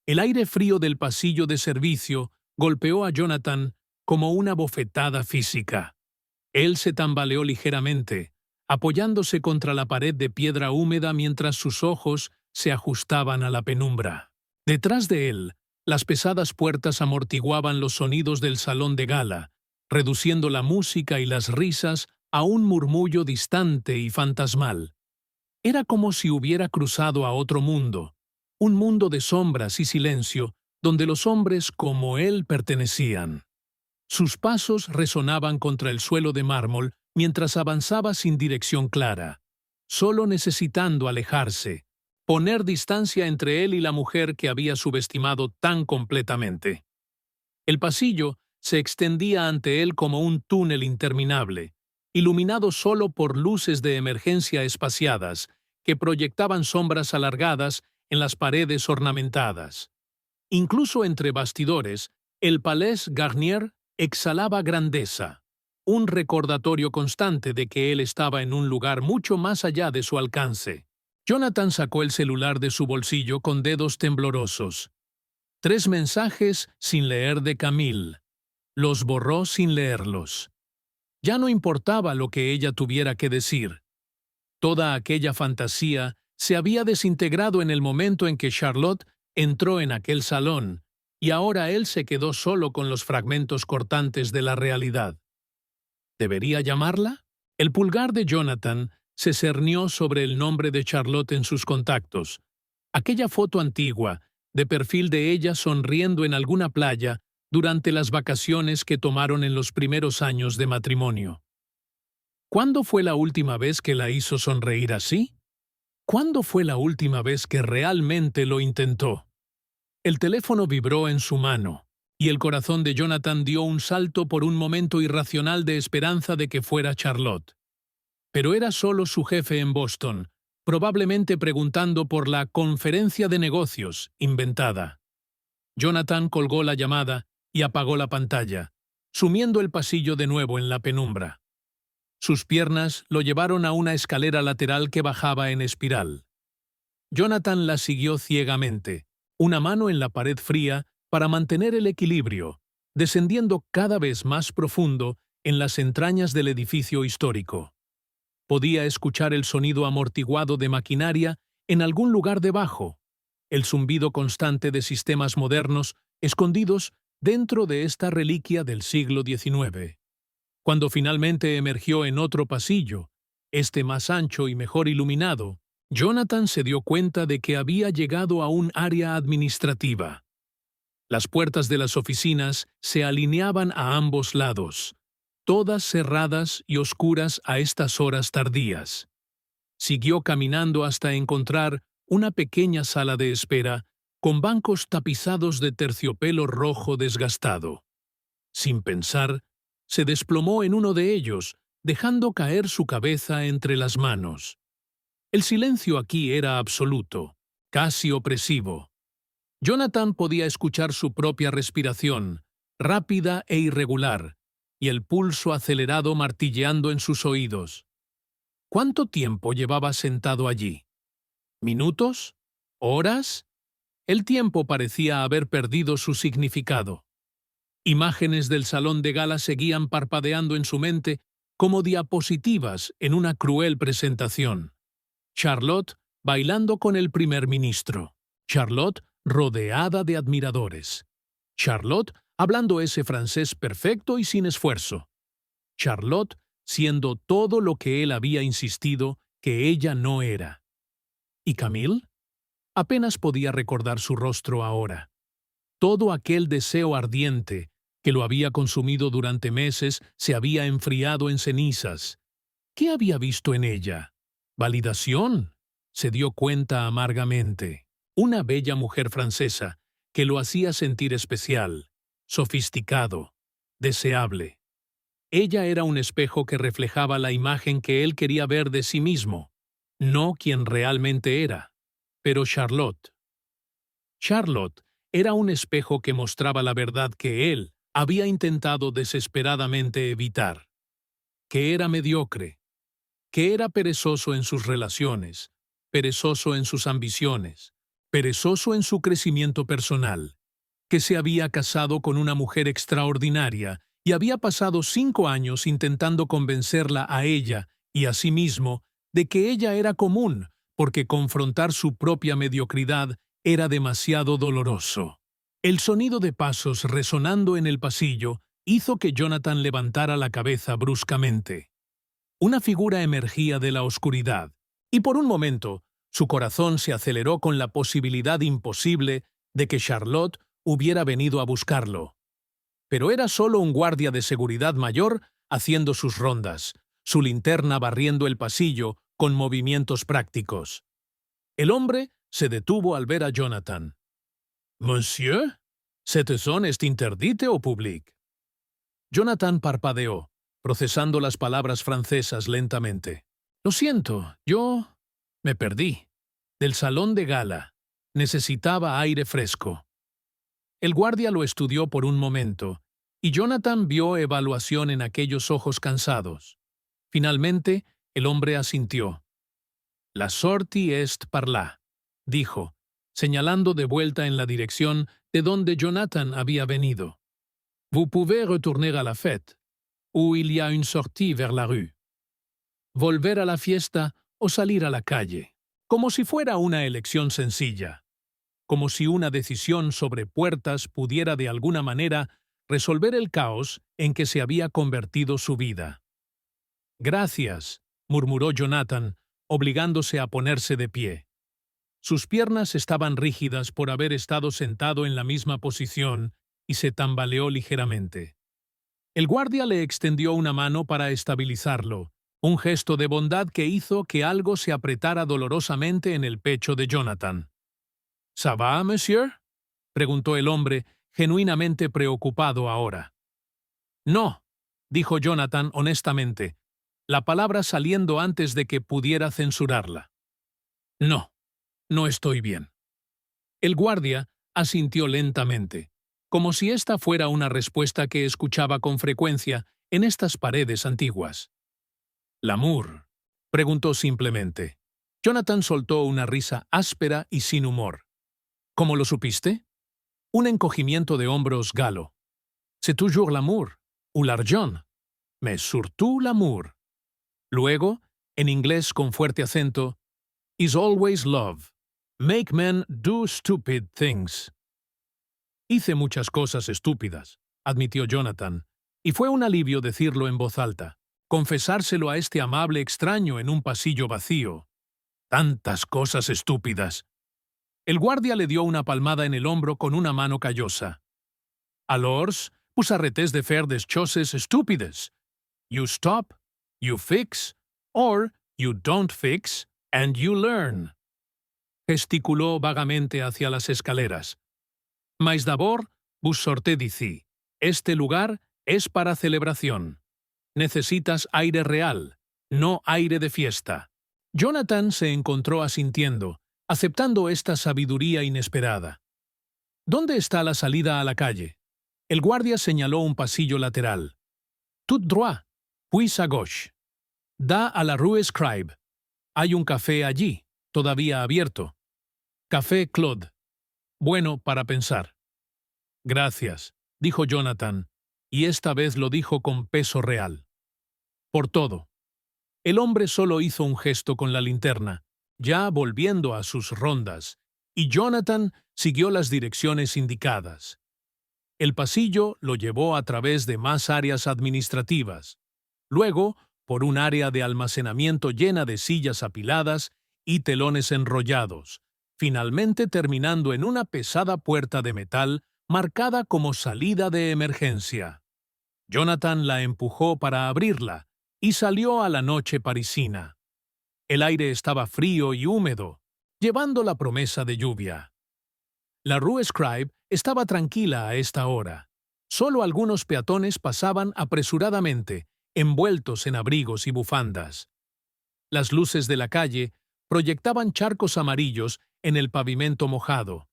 El aire frío del pasillo de servicio golpeó a Jonathan como una bofetada física. Él se tambaleó ligeramente, apoyándose contra la pared de piedra húmeda mientras sus ojos se ajustaban a la penumbra. Detrás de él, las pesadas puertas amortiguaban los sonidos del salón de gala, reduciendo la música y las risas a un murmullo distante y fantasmal. Era como si hubiera cruzado a otro mundo, un mundo de sombras y silencio, donde los hombres como él pertenecían. Sus pasos resonaban contra el suelo de mármol mientras avanzaba sin dirección clara, solo necesitando alejarse, poner distancia entre él y la mujer que había subestimado tan completamente. El pasillo se extendía ante él como un túnel interminable, iluminado solo por luces de emergencia espaciadas que proyectaban sombras alargadas en las paredes ornamentadas. Incluso entre bastidores, el Palais Garnier exhalaba grandeza, un recordatorio constante de que él estaba en un lugar mucho más allá de su alcance. Jonathan sacó el celular de su bolsillo con dedos temblorosos. 3 mensajes sin leer de Camille. Los borró sin leerlos. Ya no importaba lo que ella tuviera que decir. Toda aquella fantasía se había desintegrado en el momento en que Charlotte entró en aquel salón, y ahora él se quedó solo con los fragmentos cortantes de la realidad. ¿Debería llamarla? El pulgar de Jonathan se cernió sobre el nombre de Charlotte en sus contactos. Aquella foto antigua, de perfil de ella sonriendo en alguna playa durante las vacaciones que tomaron en los primeros años de matrimonio. ¿Cuándo fue la última vez que la hizo sonreír así? ¿Cuándo fue la última vez que realmente lo intentó? El teléfono vibró en su mano, y el corazón de Jonathan dio un salto por un momento irracional de esperanza de que fuera Charlotte. Pero era solo su jefe en Boston, probablemente preguntando por la conferencia de negocios inventada. Jonathan colgó la llamada y apagó la pantalla, sumiendo el pasillo de nuevo en la penumbra. Sus piernas lo llevaron a una escalera lateral que bajaba en espiral. Jonathan la siguió ciegamente, una mano en la pared fría para mantener el equilibrio, descendiendo cada vez más profundo en las entrañas del edificio histórico. Podía escuchar el sonido amortiguado de maquinaria en algún lugar debajo, el zumbido constante de sistemas modernos escondidos dentro de esta reliquia del siglo XIX. Cuando finalmente emergió en otro pasillo, este más ancho y mejor iluminado, Jonathan se dio cuenta de que había llegado a un área administrativa. Las puertas de las oficinas se alineaban a ambos lados, todas cerradas y oscuras a estas horas tardías. Siguió caminando hasta encontrar una pequeña sala de espera con bancos tapizados de terciopelo rojo desgastado. Sin pensar, se desplomó en uno de ellos, dejando caer su cabeza entre las manos. El silencio aquí era absoluto, casi opresivo. Jonathan podía escuchar su propia respiración, rápida e irregular, y el pulso acelerado martilleando en sus oídos. ¿Cuánto tiempo llevaba sentado allí? ¿Minutos? ¿Horas? El tiempo parecía haber perdido su significado. Imágenes del salón de gala seguían parpadeando en su mente como diapositivas en una cruel presentación. Charlotte bailando con el primer ministro. Charlotte rodeada de admiradores. Charlotte hablando ese francés perfecto y sin esfuerzo. Charlotte siendo todo lo que él había insistido que ella no era. ¿Y Camille? Apenas podía recordar su rostro ahora. Todo aquel deseo ardiente que lo había consumido durante meses se había enfriado en cenizas. ¿Qué había visto en ella? ¿Validación? Se dio cuenta amargamente. Una bella mujer francesa que lo hacía sentir especial, sofisticado, deseable. Ella era un espejo que reflejaba la imagen que él quería ver de sí mismo, no quien realmente era. Pero Charlotte era un espejo que mostraba la verdad que él había intentado desesperadamente evitar. Que era mediocre, que era perezoso en sus relaciones, perezoso en sus ambiciones, perezoso en su crecimiento personal, que se había casado con una mujer extraordinaria y había pasado 5 años intentando convencerla a ella y a sí mismo de que ella era común, porque confrontar su propia mediocridad era demasiado doloroso. El sonido de pasos resonando en el pasillo hizo que Jonathan levantara la cabeza bruscamente. Una figura emergía de la oscuridad, y por un momento su corazón se aceleró con la posibilidad imposible de que Charlotte hubiera venido a buscarlo. Pero era solo un guardia de seguridad mayor haciendo sus rondas, su linterna barriendo el pasillo con movimientos prácticos. El hombre se detuvo al ver a Jonathan. «Monsieur, cette zone est interdite au public». Jonathan parpadeó, procesando las palabras francesas lentamente. «Lo siento, yo me perdí. Del salón de gala. Necesitaba aire fresco». El guardia lo estudió por un momento, y Jonathan vio evaluación en aquellos ojos cansados. Finalmente, el hombre asintió. «La sortie est par là», dijo, señalando de vuelta en la dirección de donde Jonathan había venido. «Vous pouvez retourner à la fête, où il y a une sortie vers la rue». Volver a la fiesta o salir a la calle, como si fuera una elección sencilla, como si una decisión sobre puertas pudiera de alguna manera resolver el caos en que se había convertido su vida. «Gracias», murmuró Jonathan, obligándose a ponerse de pie. Sus piernas estaban rígidas por haber estado sentado en la misma posición y se tambaleó ligeramente. El guardia le extendió una mano para estabilizarlo, un gesto de bondad que hizo que algo se apretara dolorosamente en el pecho de Jonathan. «¿Ça va, monsieur?», preguntó el hombre, genuinamente preocupado ahora. «No», dijo Jonathan honestamente, la palabra saliendo antes de que pudiera censurarla. «No, no estoy bien». El guardia asintió lentamente, como si esta fuera una respuesta que escuchaba con frecuencia en estas paredes antiguas. «¿L'amour?», preguntó simplemente. Jonathan soltó una risa áspera y sin humor. «¿Cómo lo supiste?» Un encogimiento de hombros galo. «C'est toujours l'amour, ou l'argent, mais surtout l'amour». Luego, en inglés con fuerte acento, «is always love. Make men do stupid things». «Hice muchas cosas estúpidas», admitió Jonathan, y fue un alivio decirlo en voz alta, confesárselo a este amable extraño en un pasillo vacío. «Tantas cosas estúpidas». El guardia le dio una palmada en el hombro con una mano callosa. «Alors, vous arrêtez de faire des choses estúpides. You stop, you fix, or you don't fix, and you learn». Gesticuló vagamente hacia las escaleras. «Mais d'abord, vous sortez d'ici. Este lugar es para celebración. Necesitas aire real, no aire de fiesta». Jonathan se encontró asintiendo, aceptando esta sabiduría inesperada. ¿Dónde está la salida a la calle? El guardia señaló un pasillo lateral. Tout droit, puis à gauche. Da a la Rue Scribe. Hay un café allí, todavía abierto. Café Claude. Bueno para pensar. Gracias, dijo Jonathan, y esta vez lo dijo con peso real. Por todo. El hombre solo hizo un gesto con la linterna, ya volviendo a sus rondas, y Jonathan siguió las direcciones indicadas. El pasillo lo llevó a través de más áreas administrativas, luego por un área de almacenamiento llena de sillas apiladas y telones enrollados, finalmente terminando en una pesada puerta de metal marcada como salida de emergencia. Jonathan la empujó para abrirla y salió a la noche parisina. El aire estaba frío y húmedo, llevando la promesa de lluvia. La Rue Scribe estaba tranquila a esta hora. Solo algunos peatones pasaban apresuradamente, envueltos en abrigos y bufandas. Las luces de la calle proyectaban charcos amarillos en el pavimento mojado,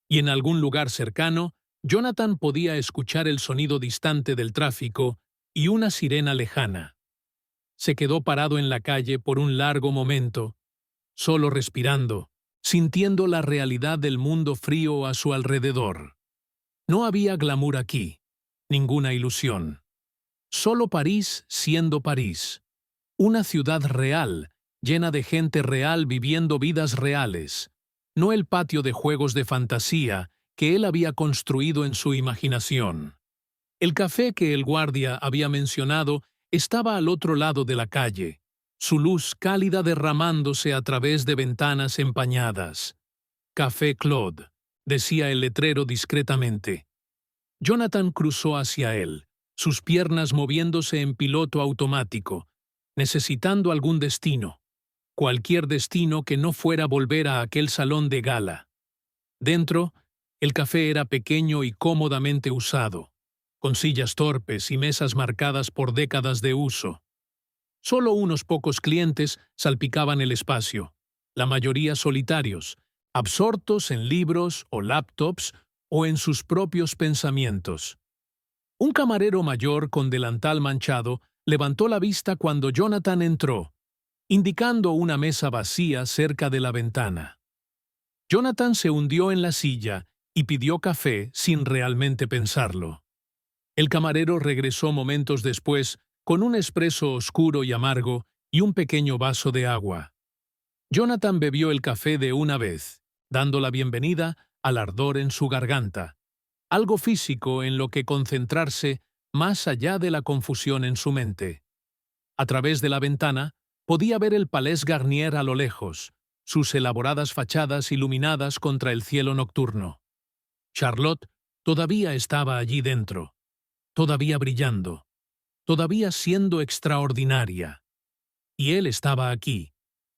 y en algún lugar cercano, Jonathan podía escuchar el sonido distante del tráfico y una sirena lejana. Se quedó parado en la calle por un largo momento, solo respirando, sintiendo la realidad del mundo frío a su alrededor. No había glamour aquí, ninguna ilusión. Solo París siendo París. Una ciudad real, llena de gente real viviendo vidas reales, no el patio de juegos de fantasía que él había construido en su imaginación. El café que el guardia había mencionado estaba al otro lado de la calle, su luz cálida derramándose a través de ventanas empañadas. Café Claude, decía el letrero discretamente. Jonathan cruzó hacia él, sus piernas moviéndose en piloto automático, necesitando algún destino, cualquier destino que no fuera volver a aquel salón de gala. Dentro, el café era pequeño y cómodamente usado, con sillas torpes y mesas marcadas por décadas de uso. Solo unos pocos clientes salpicaban el espacio, la mayoría solitarios, absortos en libros o laptops o en sus propios pensamientos. Un camarero mayor con delantal manchado levantó la vista cuando Jonathan entró, indicando una mesa vacía cerca de la ventana. Jonathan se hundió en la silla y pidió café sin realmente pensarlo. El camarero regresó momentos después con un espresso oscuro y amargo y un pequeño vaso de agua. Jonathan bebió el café de una vez, dando la bienvenida al ardor en su garganta, algo físico en lo que concentrarse más allá de la confusión en su mente. A través de la ventana podía ver el Palais Garnier a lo lejos, sus elaboradas fachadas iluminadas contra el cielo nocturno. Charlotte todavía estaba allí dentro, todavía brillando, todavía siendo extraordinaria. Y él estaba aquí,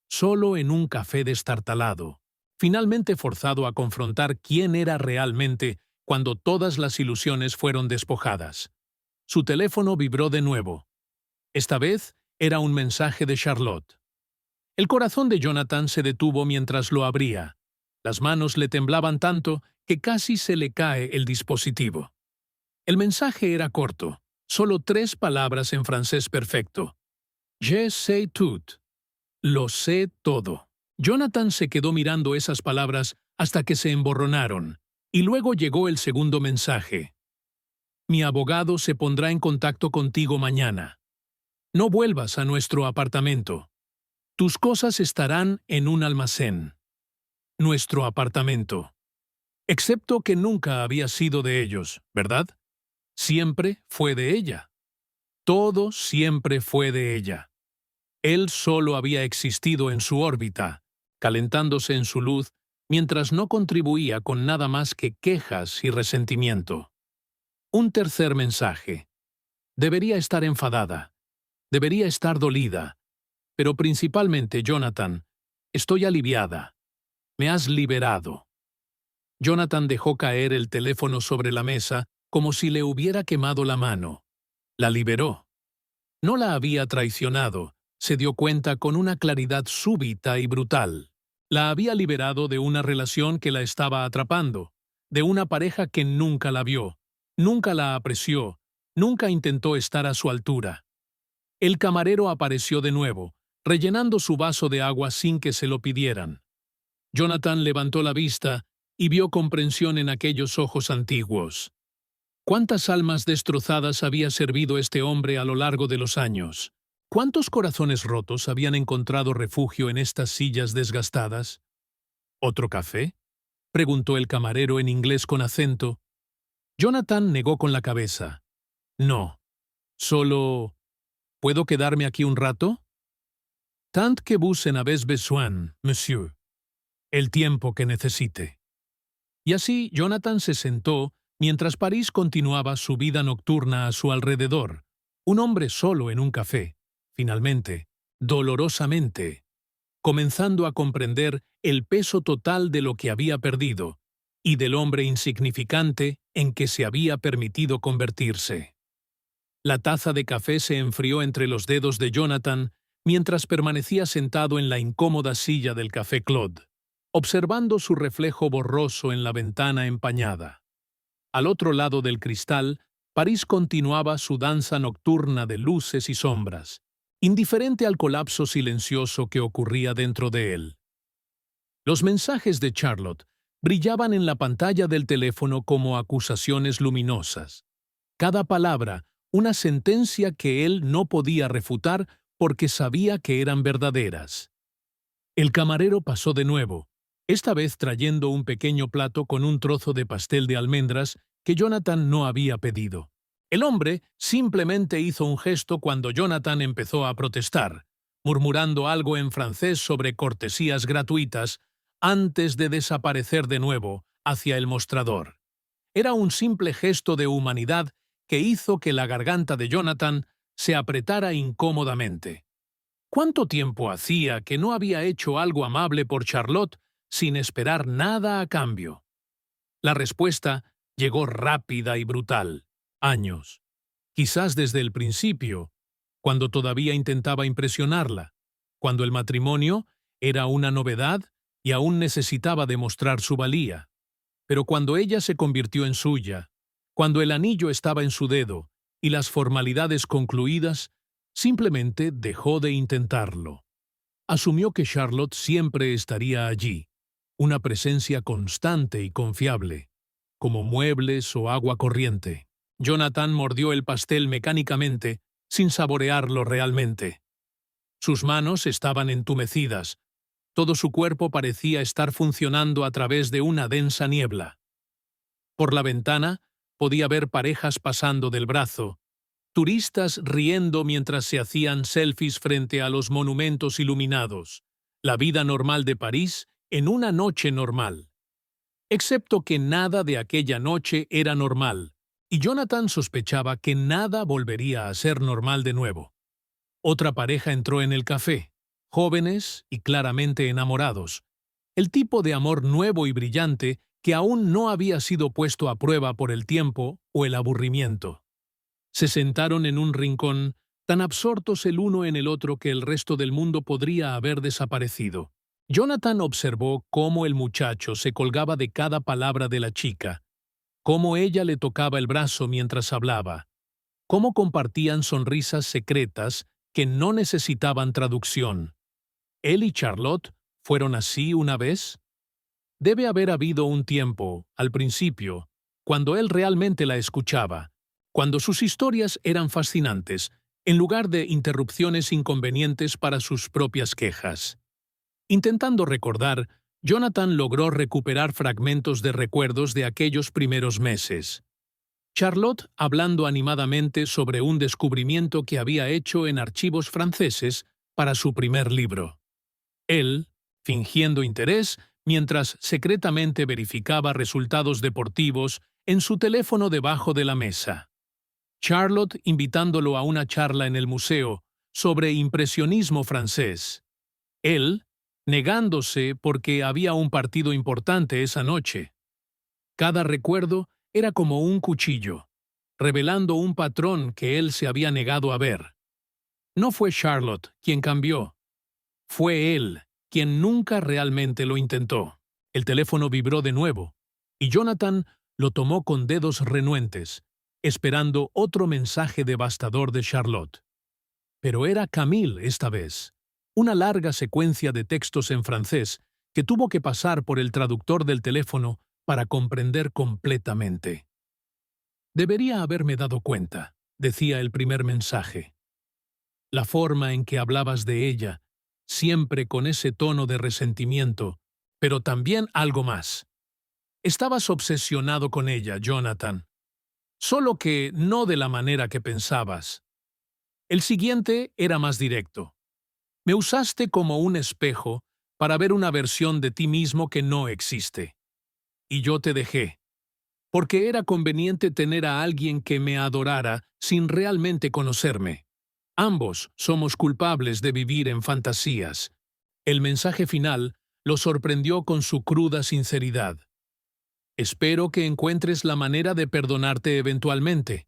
solo en un café destartalado, finalmente forzado a confrontar quién era realmente cuando todas las ilusiones fueron despojadas. Su teléfono vibró de nuevo. Esta vez era un mensaje de Charlotte. El corazón de Jonathan se detuvo mientras lo abría. Las manos le temblaban tanto que casi se le cae el dispositivo. El mensaje era corto, solo 3 palabras en francés perfecto. Je sais tout. Lo sé todo. Jonathan se quedó mirando esas palabras hasta que se emborronaron, y luego llegó el segundo mensaje. Mi abogado se pondrá en contacto contigo mañana. No vuelvas a nuestro apartamento. Tus cosas estarán en un almacén. Nuestro apartamento. Excepto que nunca había sido de ellos, ¿verdad? Siempre fue de ella. Todo siempre fue de ella. Él solo había existido en su órbita, calentándose en su luz, mientras no contribuía con nada más que quejas y resentimiento. Un tercer mensaje. Debería estar enfadada. Debería estar dolida. Pero principalmente, Jonathan, estoy aliviada. Me has liberado. Jonathan dejó caer el teléfono sobre la mesa como si le hubiera quemado la mano. La liberó. No la había traicionado, se dio cuenta con una claridad súbita y brutal. La había liberado de una relación que la estaba atrapando, de una pareja que nunca la vio, nunca la apreció, nunca intentó estar a su altura. El camarero apareció de nuevo, rellenando su vaso de agua sin que se lo pidieran. Jonathan levantó la vista y vio comprensión en aquellos ojos antiguos. ¿Cuántas almas destrozadas había servido este hombre a lo largo de los años? ¿Cuántos corazones rotos habían encontrado refugio en estas sillas desgastadas? ¿Otro café?, preguntó el camarero en inglés con acento. Jonathan negó con la cabeza. No, solo... ¿Puedo quedarme aquí un rato? Tant que vous en avez besoin, monsieur. El tiempo que necesite. Y así Jonathan se sentó mientras París continuaba su vida nocturna a su alrededor, un hombre solo en un café, finalmente, dolorosamente, comenzando a comprender el peso total de lo que había perdido y del hombre insignificante en que se había permitido convertirse. La taza de café se enfrió entre los dedos de Jonathan mientras permanecía sentado en la incómoda silla del Café Claude, observando su reflejo borroso en la ventana empañada. Al otro lado del cristal, París continuaba su danza nocturna de luces y sombras, indiferente al colapso silencioso que ocurría dentro de él. Los mensajes de Charlotte brillaban en la pantalla del teléfono como acusaciones luminosas. Cada palabra, una sentencia que él no podía refutar porque sabía que eran verdaderas. El camarero pasó de nuevo, esta vez trayendo un pequeño plato con un trozo de pastel de almendras que Jonathan no había pedido. El hombre simplemente hizo un gesto cuando Jonathan empezó a protestar, murmurando algo en francés sobre cortesías gratuitas antes de desaparecer de nuevo hacia el mostrador. Era un simple gesto de humanidad que hizo que la garganta de Jonathan se apretara incómodamente. ¿Cuánto tiempo hacía que no había hecho algo amable por Charlotte sin esperar nada a cambio? La respuesta llegó rápida y brutal. Años. Quizás desde el principio, cuando todavía intentaba impresionarla, cuando el matrimonio era una novedad y aún necesitaba demostrar su valía. Pero cuando ella se convirtió en suya, cuando el anillo estaba en su dedo y las formalidades concluidas, simplemente dejó de intentarlo. Asumió que Charlotte siempre estaría allí, una presencia constante y confiable, como muebles o agua corriente. Jonathan mordió el pastel mecánicamente, sin saborearlo realmente. Sus manos estaban entumecidas. Todo su cuerpo parecía estar funcionando a través de una densa niebla. Por la ventana podía ver parejas pasando del brazo, turistas riendo mientras se hacían selfies frente a los monumentos iluminados, la vida normal de París en una noche normal. Excepto que nada de aquella noche era normal, y Jonathan sospechaba que nada volvería a ser normal de nuevo. Otra pareja entró en el café, jóvenes y claramente enamorados, el tipo de amor nuevo y brillante que aún no había sido puesto a prueba por el tiempo o el aburrimiento. Se sentaron en un rincón, tan absortos el uno en el otro que el resto del mundo podría haber desaparecido. Jonathan observó cómo el muchacho se colgaba de cada palabra de la chica, cómo ella le tocaba el brazo mientras hablaba, cómo compartían sonrisas secretas que no necesitaban traducción. ¿Él y Charlotte fueron así una vez? Debe haber habido un tiempo, al principio, cuando él realmente la escuchaba, cuando sus historias eran fascinantes, en lugar de interrupciones inconvenientes para sus propias quejas. Intentando recordar, Jonathan logró recuperar fragmentos de recuerdos de aquellos primeros meses. Charlotte hablando animadamente sobre un descubrimiento que había hecho en archivos franceses para su primer libro. Él, fingiendo interés, mientras secretamente verificaba resultados deportivos en su teléfono debajo de la mesa. Charlotte invitándolo a una charla en el museo sobre impresionismo francés. Él, negándose porque había un partido importante esa noche. Cada recuerdo era como un cuchillo, revelando un patrón que él se había negado a ver. No fue Charlotte quien cambió. Fue él quien nunca realmente lo intentó. El teléfono vibró de nuevo. y Jonathan lo tomó con dedos renuentes, esperando otro mensaje devastador de Charlotte. Pero era Camille esta vez. Una larga secuencia de textos en francés que tuvo que pasar por el traductor del teléfono para comprender completamente. Debería haberme dado cuenta, decía el primer mensaje. La forma en que hablabas de ella, siempre con ese tono de resentimiento, pero también algo más. Estabas obsesionado con ella, Jonathan. Solo que no de la manera que pensabas. El siguiente era más directo. Me usaste como un espejo para ver una versión de ti mismo que no existe. Y yo te dejé, porque era conveniente tener a alguien que me adorara sin realmente conocerme. Ambos somos culpables de vivir en fantasías. El mensaje final lo sorprendió con su cruda sinceridad. Espero que encuentres la manera de perdonarte eventualmente,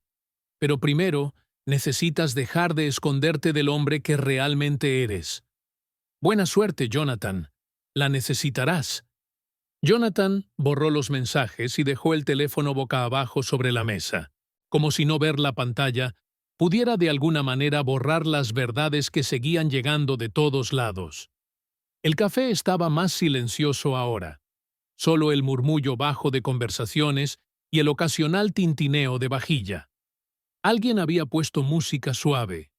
pero primero necesitas dejar de esconderte del hombre que realmente eres. Buena suerte, Jonathan. La necesitarás. Jonathan borró los mensajes y dejó el teléfono boca abajo sobre la mesa, como si no ver la pantalla pudiera de alguna manera borrar las verdades que seguían llegando de todos lados. El café estaba más silencioso ahora. Solo el murmullo bajo de conversaciones y el ocasional tintineo de vajilla. Alguien había puesto música suave,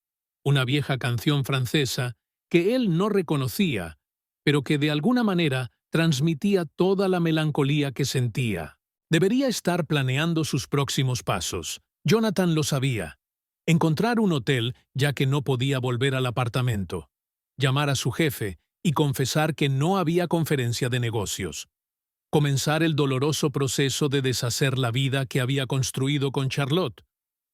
una vieja canción francesa que él no reconocía, pero que de alguna manera transmitía toda la melancolía que sentía. Debería estar planeando sus próximos pasos. Jonathan lo sabía. Encontrar un hotel, ya que no podía volver al apartamento. Llamar a su jefe y confesar que no había conferencia de negocios. Comenzar el doloroso proceso de deshacer la vida que había construido con Charlotte,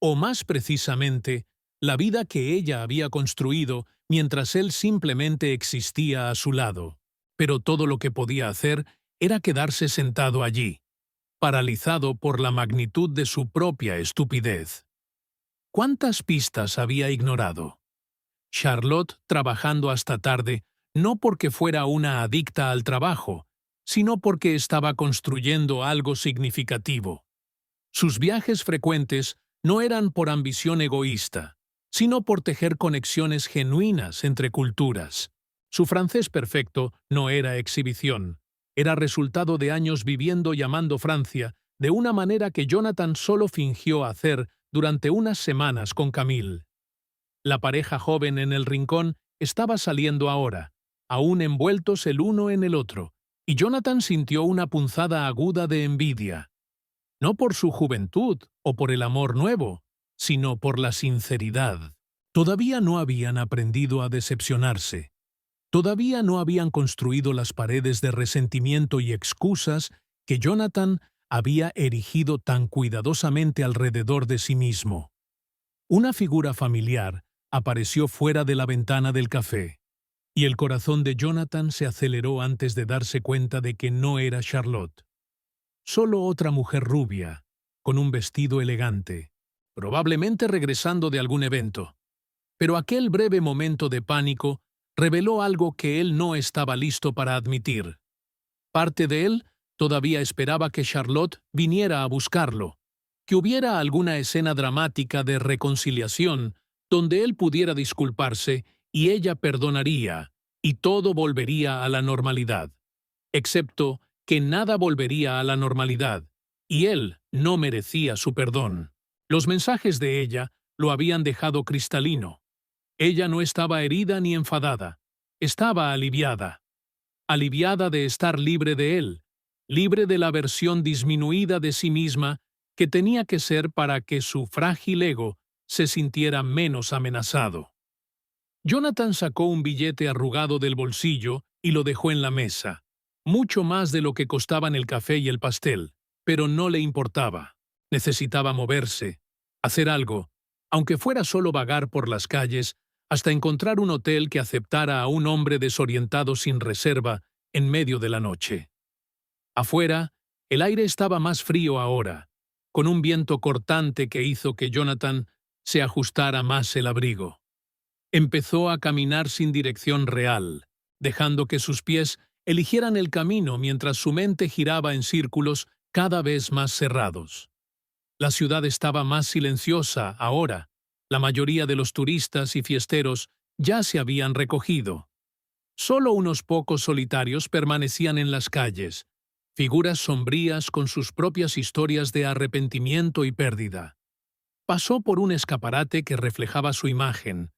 o más precisamente, la vida que ella había construido mientras él simplemente existía a su lado. Pero todo lo que podía hacer era quedarse sentado allí, paralizado por la magnitud de su propia estupidez. ¿Cuántas pistas había ignorado? Charlotte trabajando hasta tarde, no porque fuera una adicta al trabajo, sino porque estaba construyendo algo significativo. Sus viajes frecuentes no eran por ambición egoísta, sino por tejer conexiones genuinas entre culturas. Su francés perfecto no era exhibición, era resultado de años viviendo y amando Francia de una manera que Jonathan solo fingió hacer durante unas semanas con Camille. La pareja joven en el rincón estaba saliendo ahora, aún envueltos el uno en el otro, y Jonathan sintió una punzada aguda de envidia. No por su juventud o por el amor nuevo, sino por la sinceridad. Todavía no habían aprendido a decepcionarse. Todavía no habían construido las paredes de resentimiento y excusas que Jonathan había erigido tan cuidadosamente alrededor de sí mismo. Una figura familiar apareció fuera de la ventana del café, y el corazón de Jonathan se aceleró antes de darse cuenta de que no era Charlotte. Solo otra mujer rubia, con un vestido elegante, probablemente regresando de algún evento. Pero aquel breve momento de pánico reveló algo que él no estaba listo para admitir. Parte de él todavía esperaba que Charlotte viniera a buscarlo, que hubiera alguna escena dramática de reconciliación donde él pudiera disculparse y ella perdonaría, y todo volvería a la normalidad. Excepto que nada volvería a la normalidad, y él no merecía su perdón. Los mensajes de ella lo habían dejado cristalino. Ella no estaba herida ni enfadada, estaba aliviada. Aliviada de estar libre de él, libre de la versión disminuida de sí misma que tenía que ser para que su frágil ego se sintiera menos amenazado. Jonathan sacó un billete arrugado del bolsillo y lo dejó en la mesa. Mucho más de lo que costaban el café y el pastel, pero no le importaba. Necesitaba moverse, hacer algo, aunque fuera solo vagar por las calles, hasta encontrar un hotel que aceptara a un hombre desorientado sin reserva en medio de la noche. Afuera, el aire estaba más frío ahora, con un viento cortante que hizo que Jonathan se ajustara más el abrigo. Empezó a caminar sin dirección real, dejando que sus pies eligieran el camino mientras su mente giraba en círculos cada vez más cerrados. La ciudad estaba más silenciosa ahora. La mayoría de los turistas y fiesteros ya se habían recogido. Solo unos pocos solitarios permanecían en las calles, figuras sombrías con sus propias historias de arrepentimiento y pérdida. Pasó por un escaparate que reflejaba su imagen,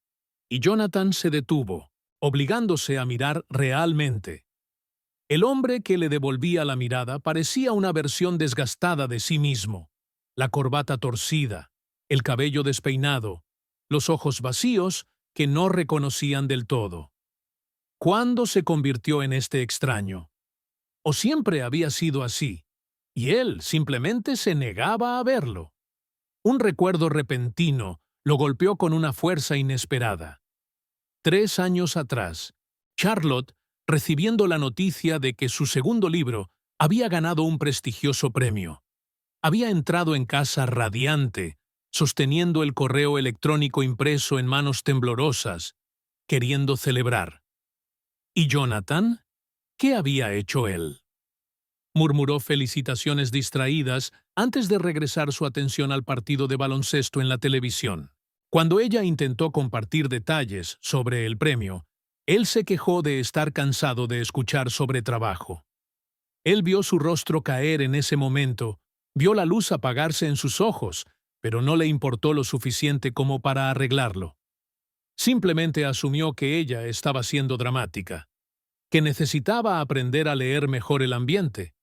y Jonathan se detuvo, obligándose a mirar realmente. El hombre que le devolvía la mirada parecía una versión desgastada de sí mismo. La corbata torcida, el cabello despeinado, los ojos vacíos que no reconocían del todo. ¿Cuándo se convirtió en este extraño? ¿O siempre había sido así, y él simplemente se negaba a verlo? Un recuerdo repentino lo golpeó con una fuerza inesperada. 3 años atrás, Charlotte, recibiendo la noticia de que su segundo libro había ganado un prestigioso premio, había entrado en casa radiante, sosteniendo el correo electrónico impreso en manos temblorosas, queriendo celebrar. ¿Y Jonathan? ¿Qué había hecho él? Murmuró felicitaciones distraídas antes de regresar su atención al partido de baloncesto en la televisión. Cuando ella intentó compartir detalles sobre el premio, él se quejó de estar cansado de escuchar sobre trabajo. Él vio su rostro caer en ese momento, vio la luz apagarse en sus ojos, pero no le importó lo suficiente como para arreglarlo. Simplemente asumió que ella estaba siendo dramática, que necesitaba aprender a leer mejor el ambiente.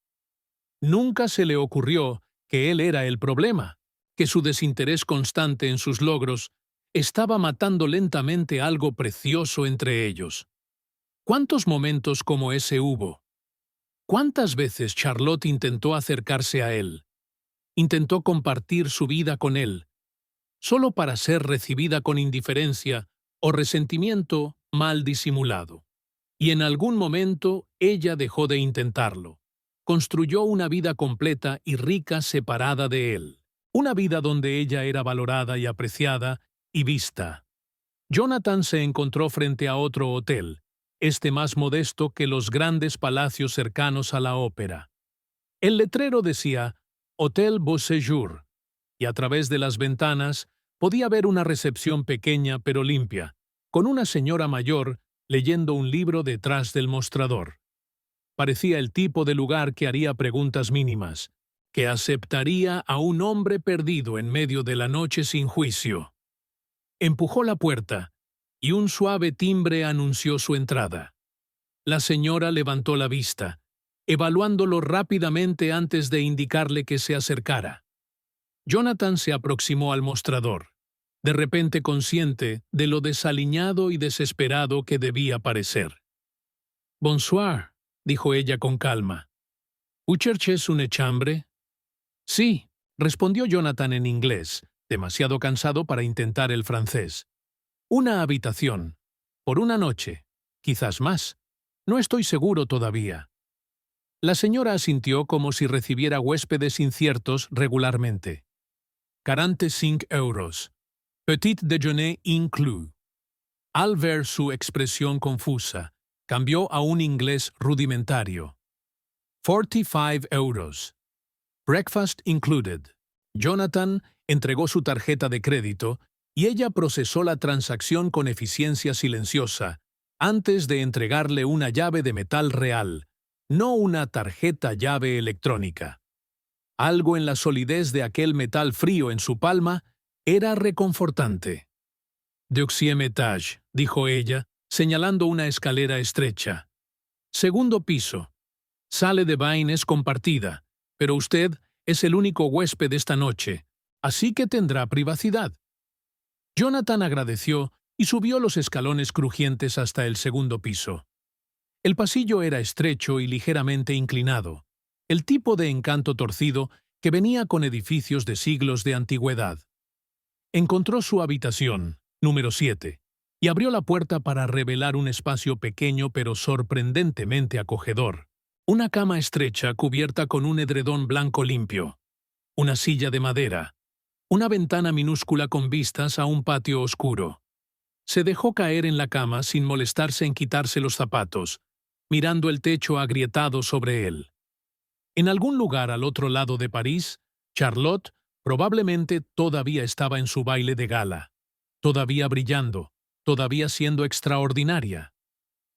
Nunca se le ocurrió que él era el problema, que su desinterés constante en sus logros estaba matando lentamente algo precioso entre ellos. ¿Cuántos momentos como ese hubo? ¿Cuántas veces Charlotte intentó acercarse a él? Intentó compartir su vida con él, solo para ser recibida con indiferencia o resentimiento mal disimulado. Y en algún momento ella dejó de intentarlo. Construyó una vida completa y rica separada de él. Una vida donde ella era valorada y apreciada y vista. Jonathan se encontró frente a otro hotel, este más modesto que los grandes palacios cercanos a la ópera. El letrero decía Hotel Beau Séjour, y a través de las ventanas podía ver una recepción pequeña pero limpia, con una señora mayor leyendo un libro detrás del mostrador. Parecía el tipo de lugar que haría preguntas mínimas, que aceptaría a un hombre perdido en medio de la noche sin juicio. Empujó la puerta, y un suave timbre anunció su entrada. La señora levantó la vista, evaluándolo rápidamente antes de indicarle que se acercara. Jonathan se aproximó al mostrador, de repente consciente de lo desaliñado y desesperado que debía parecer. «Bonsoir», dijo ella con calma. «¿Vous cherchez une chambre?» «Sí», respondió Jonathan en inglés, demasiado cansado para intentar el francés. «Una habitación. Por una noche. Quizás más. No estoy seguro todavía». La señora asintió como si recibiera huéspedes inciertos regularmente. 45 euros. Petit déjeuner inclus. Al ver su expresión confusa, cambió a un inglés rudimentario. 45 euros. Breakfast included. Jonathan entregó su tarjeta de crédito y ella procesó la transacción con eficiencia silenciosa, antes de entregarle una llave de metal real, no una tarjeta llave electrónica. Algo en la solidez de aquel metal frío en su palma era reconfortante. «Deuxième étage», dijo ella, señalando una escalera estrecha. «Segundo piso. Sala de bain es compartida, pero usted es el único huésped esta noche, así que tendrá privacidad». Jonathan agradeció y subió los escalones crujientes hasta el segundo piso. El pasillo era estrecho y ligeramente inclinado, el tipo de encanto torcido que venía con edificios de siglos de antigüedad. Encontró su habitación, número 7, y abrió la puerta para revelar un espacio pequeño pero sorprendentemente acogedor. Una cama estrecha cubierta con un edredón blanco limpio, una silla de madera, una ventana minúscula con vistas a un patio oscuro. Se dejó caer en la cama sin molestarse en quitarse los zapatos, mirando el techo agrietado sobre él. En algún lugar al otro lado de París, Charlotte probablemente todavía estaba en su baile de gala, todavía brillando, todavía siendo extraordinaria.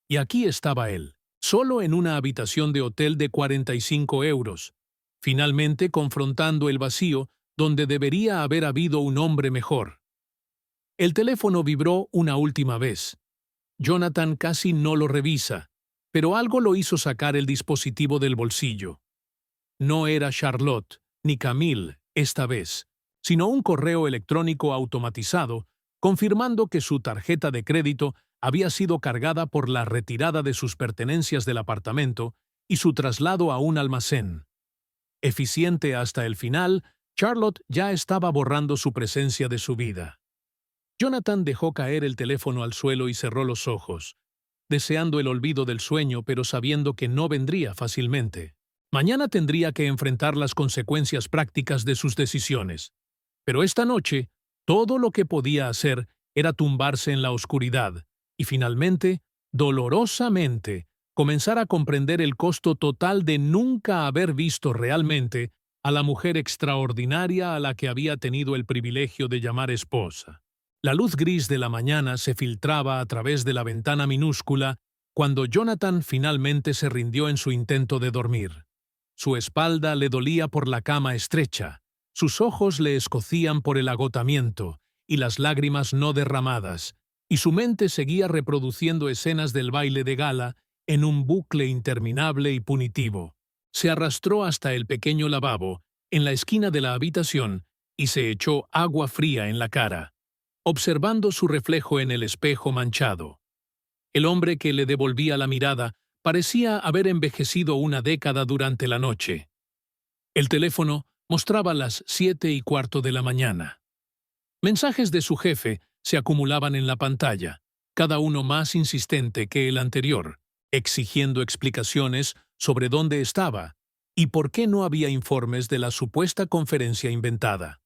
Y aquí estaba él, solo en una habitación de hotel de 45 euros, finalmente confrontando el vacío donde debería haber habido un hombre mejor. El teléfono vibró una última vez. Jonathan casi no lo revisa, pero algo lo hizo sacar el dispositivo del bolsillo. No era Charlotte ni Camille esta vez, sino un correo electrónico automatizado confirmando que su tarjeta de crédito había sido cargada por la retirada de sus pertenencias del apartamento y su traslado a un almacén. Eficiente hasta el final, Charlotte ya estaba borrando su presencia de su vida. Jonathan dejó caer el teléfono al suelo y cerró los ojos, deseando el olvido del sueño pero sabiendo que no vendría fácilmente. Mañana tendría que enfrentar las consecuencias prácticas de sus decisiones. Pero esta noche, todo lo que podía hacer era tumbarse en la oscuridad y finalmente, dolorosamente, comenzar a comprender el costo total de nunca haber visto realmente a la mujer extraordinaria a la que había tenido el privilegio de llamar esposa. La luz gris de la mañana se filtraba a través de la ventana minúscula cuando Jonathan finalmente se rindió en su intento de dormir. Su espalda le dolía por la cama estrecha, sus ojos le escocían por el agotamiento y las lágrimas no derramadas, y su mente seguía reproduciendo escenas del baile de gala en un bucle interminable y punitivo. Se arrastró hasta el pequeño lavabo, en la esquina de la habitación, y se echó agua fría en la cara, observando su reflejo en el espejo manchado. El hombre que le devolvía la mirada parecía haber envejecido una década durante la noche. El teléfono mostraba las 7:15 de la mañana. Mensajes de su jefe se acumulaban en la pantalla, cada uno más insistente que el anterior, exigiendo explicaciones sobre dónde estaba y por qué no había informes de la supuesta conferencia inventada.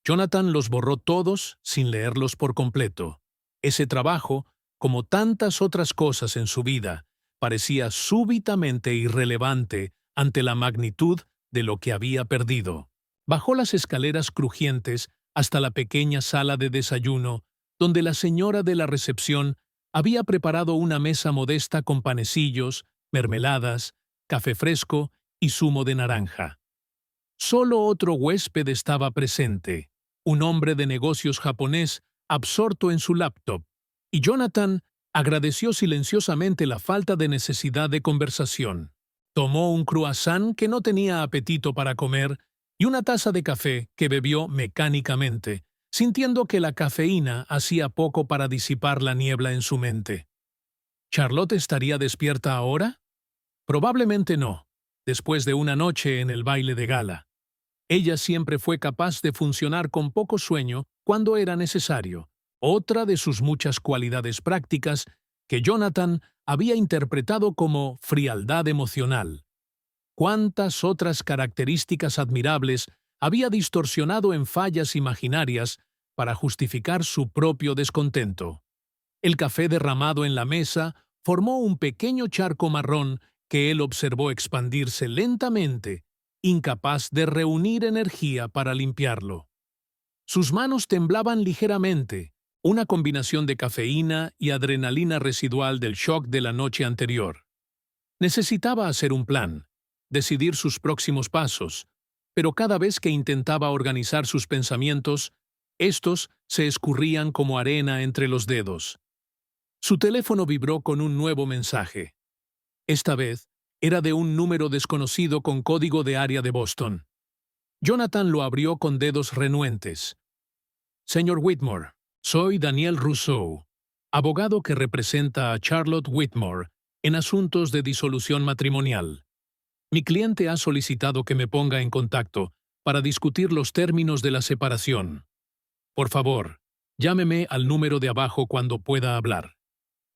Jonathan los borró todos sin leerlos por completo. Ese trabajo, como tantas otras cosas en su vida, parecía súbitamente irrelevante ante la magnitud de lo que había perdido. Bajó las escaleras crujientes hasta la pequeña sala de desayuno, donde la señora de la recepción había preparado una mesa modesta con panecillos, mermeladas, café fresco y zumo de naranja. Solo otro huésped estaba presente, un hombre de negocios japonés absorto en su laptop, y Jonathan agradeció silenciosamente la falta de necesidad de conversación. Tomó un croissant que no tenía apetito para comer y una taza de café que bebió mecánicamente, sintiendo que la cafeína hacía poco para disipar la niebla en su mente. ¿Charlotte estaría despierta ahora? Probablemente no, después de una noche en el baile de gala. Ella siempre fue capaz de funcionar con poco sueño cuando era necesario, otra de sus muchas cualidades prácticas que Jonathan había interpretado como frialdad emocional. ¿Cuántas otras características admirables había distorsionado en fallas imaginarias para justificar su propio descontento? El café derramado en la mesa formó un pequeño charco marrón que él observó expandirse lentamente, incapaz de reunir energía para limpiarlo. Sus manos temblaban ligeramente, una combinación de cafeína y adrenalina residual del shock de la noche anterior. Necesitaba hacer un plan, decidir sus próximos pasos, pero cada vez que intentaba organizar sus pensamientos, estos se escurrían como arena entre los dedos. Su teléfono vibró con un nuevo mensaje. Esta vez, era de un número desconocido con código de área de Boston. Jonathan lo abrió con dedos renuentes. Señor Whitmore, soy Daniel Rousseau, abogado que representa a Charlotte Whitmore en asuntos de disolución matrimonial. Mi cliente ha solicitado que me ponga en contacto para discutir los términos de la separación. Por favor, llámeme al número de abajo cuando pueda hablar.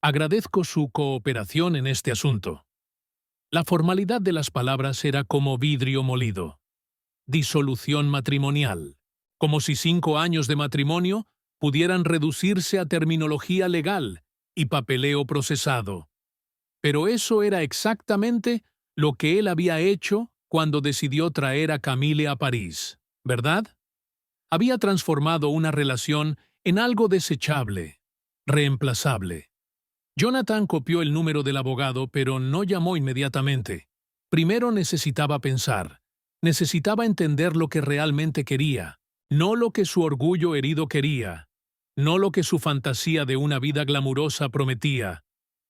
Agradezco su cooperación en este asunto. La formalidad de las palabras era como vidrio molido. Disolución matrimonial. Como si 5 años de matrimonio pudieran reducirse a terminología legal y papeleo procesado. Pero eso era exactamente lo que él había hecho cuando decidió traer a Camille a París, ¿verdad? Había transformado una relación en algo desechable, reemplazable. Jonathan copió el número del abogado, pero no llamó inmediatamente. Primero necesitaba pensar. Necesitaba entender lo que realmente quería, no lo que su orgullo herido quería, no lo que su fantasía de una vida glamurosa prometía,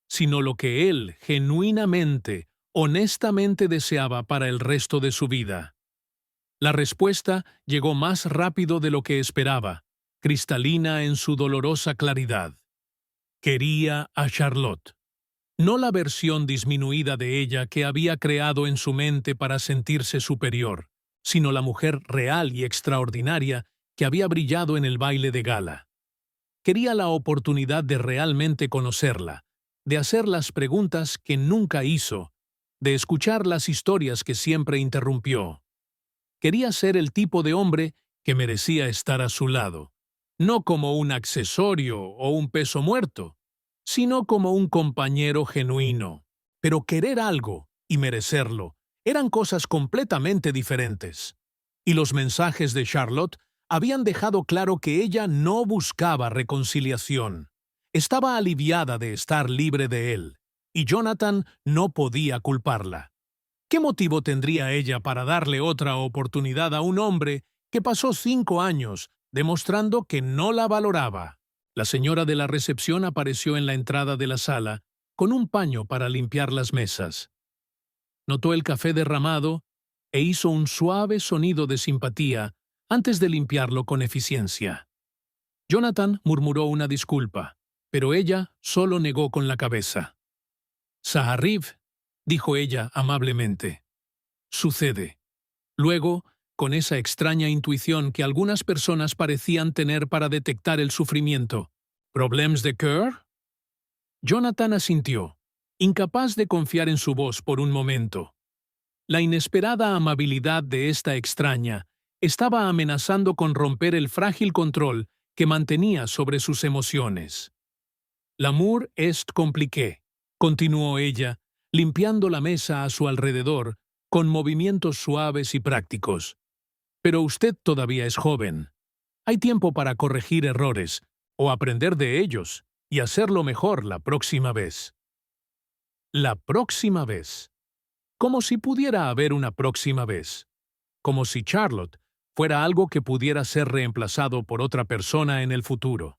sino lo que él genuinamente, honestamente deseaba para el resto de su vida. La respuesta llegó más rápido de lo que esperaba, cristalina en su dolorosa claridad. Quería a Charlotte. No la versión disminuida de ella que había creado en su mente para sentirse superior, sino la mujer real y extraordinaria que había brillado en el baile de gala. Quería la oportunidad de realmente conocerla, de hacer las preguntas que nunca hizo, de escuchar las historias que siempre interrumpió. Quería ser el tipo de hombre que merecía estar a su lado, no como un accesorio o un peso muerto, sino como un compañero genuino. Pero querer algo y merecerlo eran cosas completamente diferentes. Y los mensajes de Charlotte habían dejado claro que ella no buscaba reconciliación. Estaba aliviada de estar libre de él, y Jonathan no podía culparla. ¿Qué motivo tendría ella para darle otra oportunidad a un hombre que pasó 5 años demostrando que no la valoraba? La señora de la recepción apareció en la entrada de la sala con un paño para limpiar las mesas. Notó el café derramado e hizo un suave sonido de simpatía antes de limpiarlo con eficiencia. Jonathan murmuró una disculpa, pero ella solo negó con la cabeza. «Saharib», dijo ella amablemente. «Sucede». Luego, con esa extraña intuición que algunas personas parecían tener para detectar el sufrimiento. «¿Problems de cœur?» Jonathan asintió, incapaz de confiar en su voz por un momento. La inesperada amabilidad de esta extraña estaba amenazando con romper el frágil control que mantenía sobre sus emociones. «L'amour est compliqué», continuó ella, limpiando la mesa a su alrededor con movimientos suaves y prácticos. «Pero usted todavía es joven. Hay tiempo para corregir errores o aprender de ellos y hacerlo mejor la próxima vez». La próxima vez. Como si pudiera haber una próxima vez. Como si Charlotte fuera algo que pudiera ser reemplazado por otra persona en el futuro.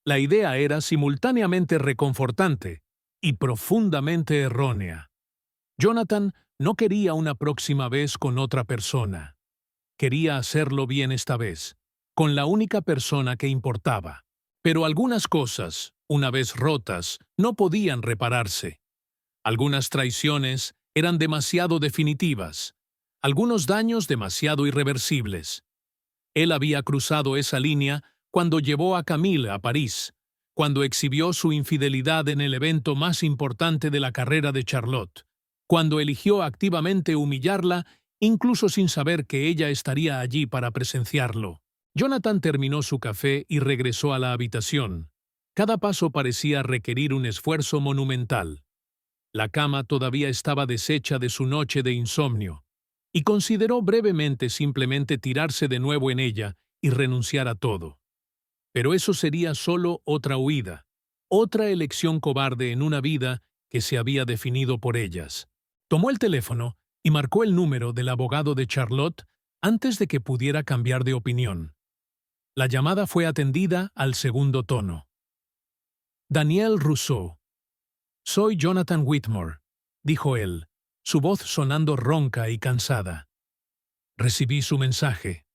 La idea era simultáneamente reconfortante y profundamente errónea. Jonathan no quería una próxima vez con otra persona. Quería hacerlo bien esta vez, con la única persona que importaba. Pero algunas cosas, una vez rotas, no podían repararse. Algunas traiciones eran demasiado definitivas, algunos daños demasiado irreversibles. Él había cruzado esa línea cuando llevó a Camille a París, cuando exhibió su infidelidad en el evento más importante de la carrera de Charlotte, cuando eligió activamente humillarla, incluso sin saber que ella estaría allí para presenciarlo. Jonathan terminó su café y regresó a la habitación. Cada paso parecía requerir un esfuerzo monumental. La cama todavía estaba deshecha de su noche de insomnio, y consideró brevemente simplemente tirarse de nuevo en ella y renunciar a todo. Pero eso sería solo otra huida, otra elección cobarde en una vida que se había definido por ellas. Tomó el teléfono y marcó el número del abogado de Charlotte antes de que pudiera cambiar de opinión. La llamada fue atendida al segundo tono. «Daniel Rousseau». «Soy Jonathan Whitmore», dijo él, su voz sonando ronca y cansada. «Recibí su mensaje».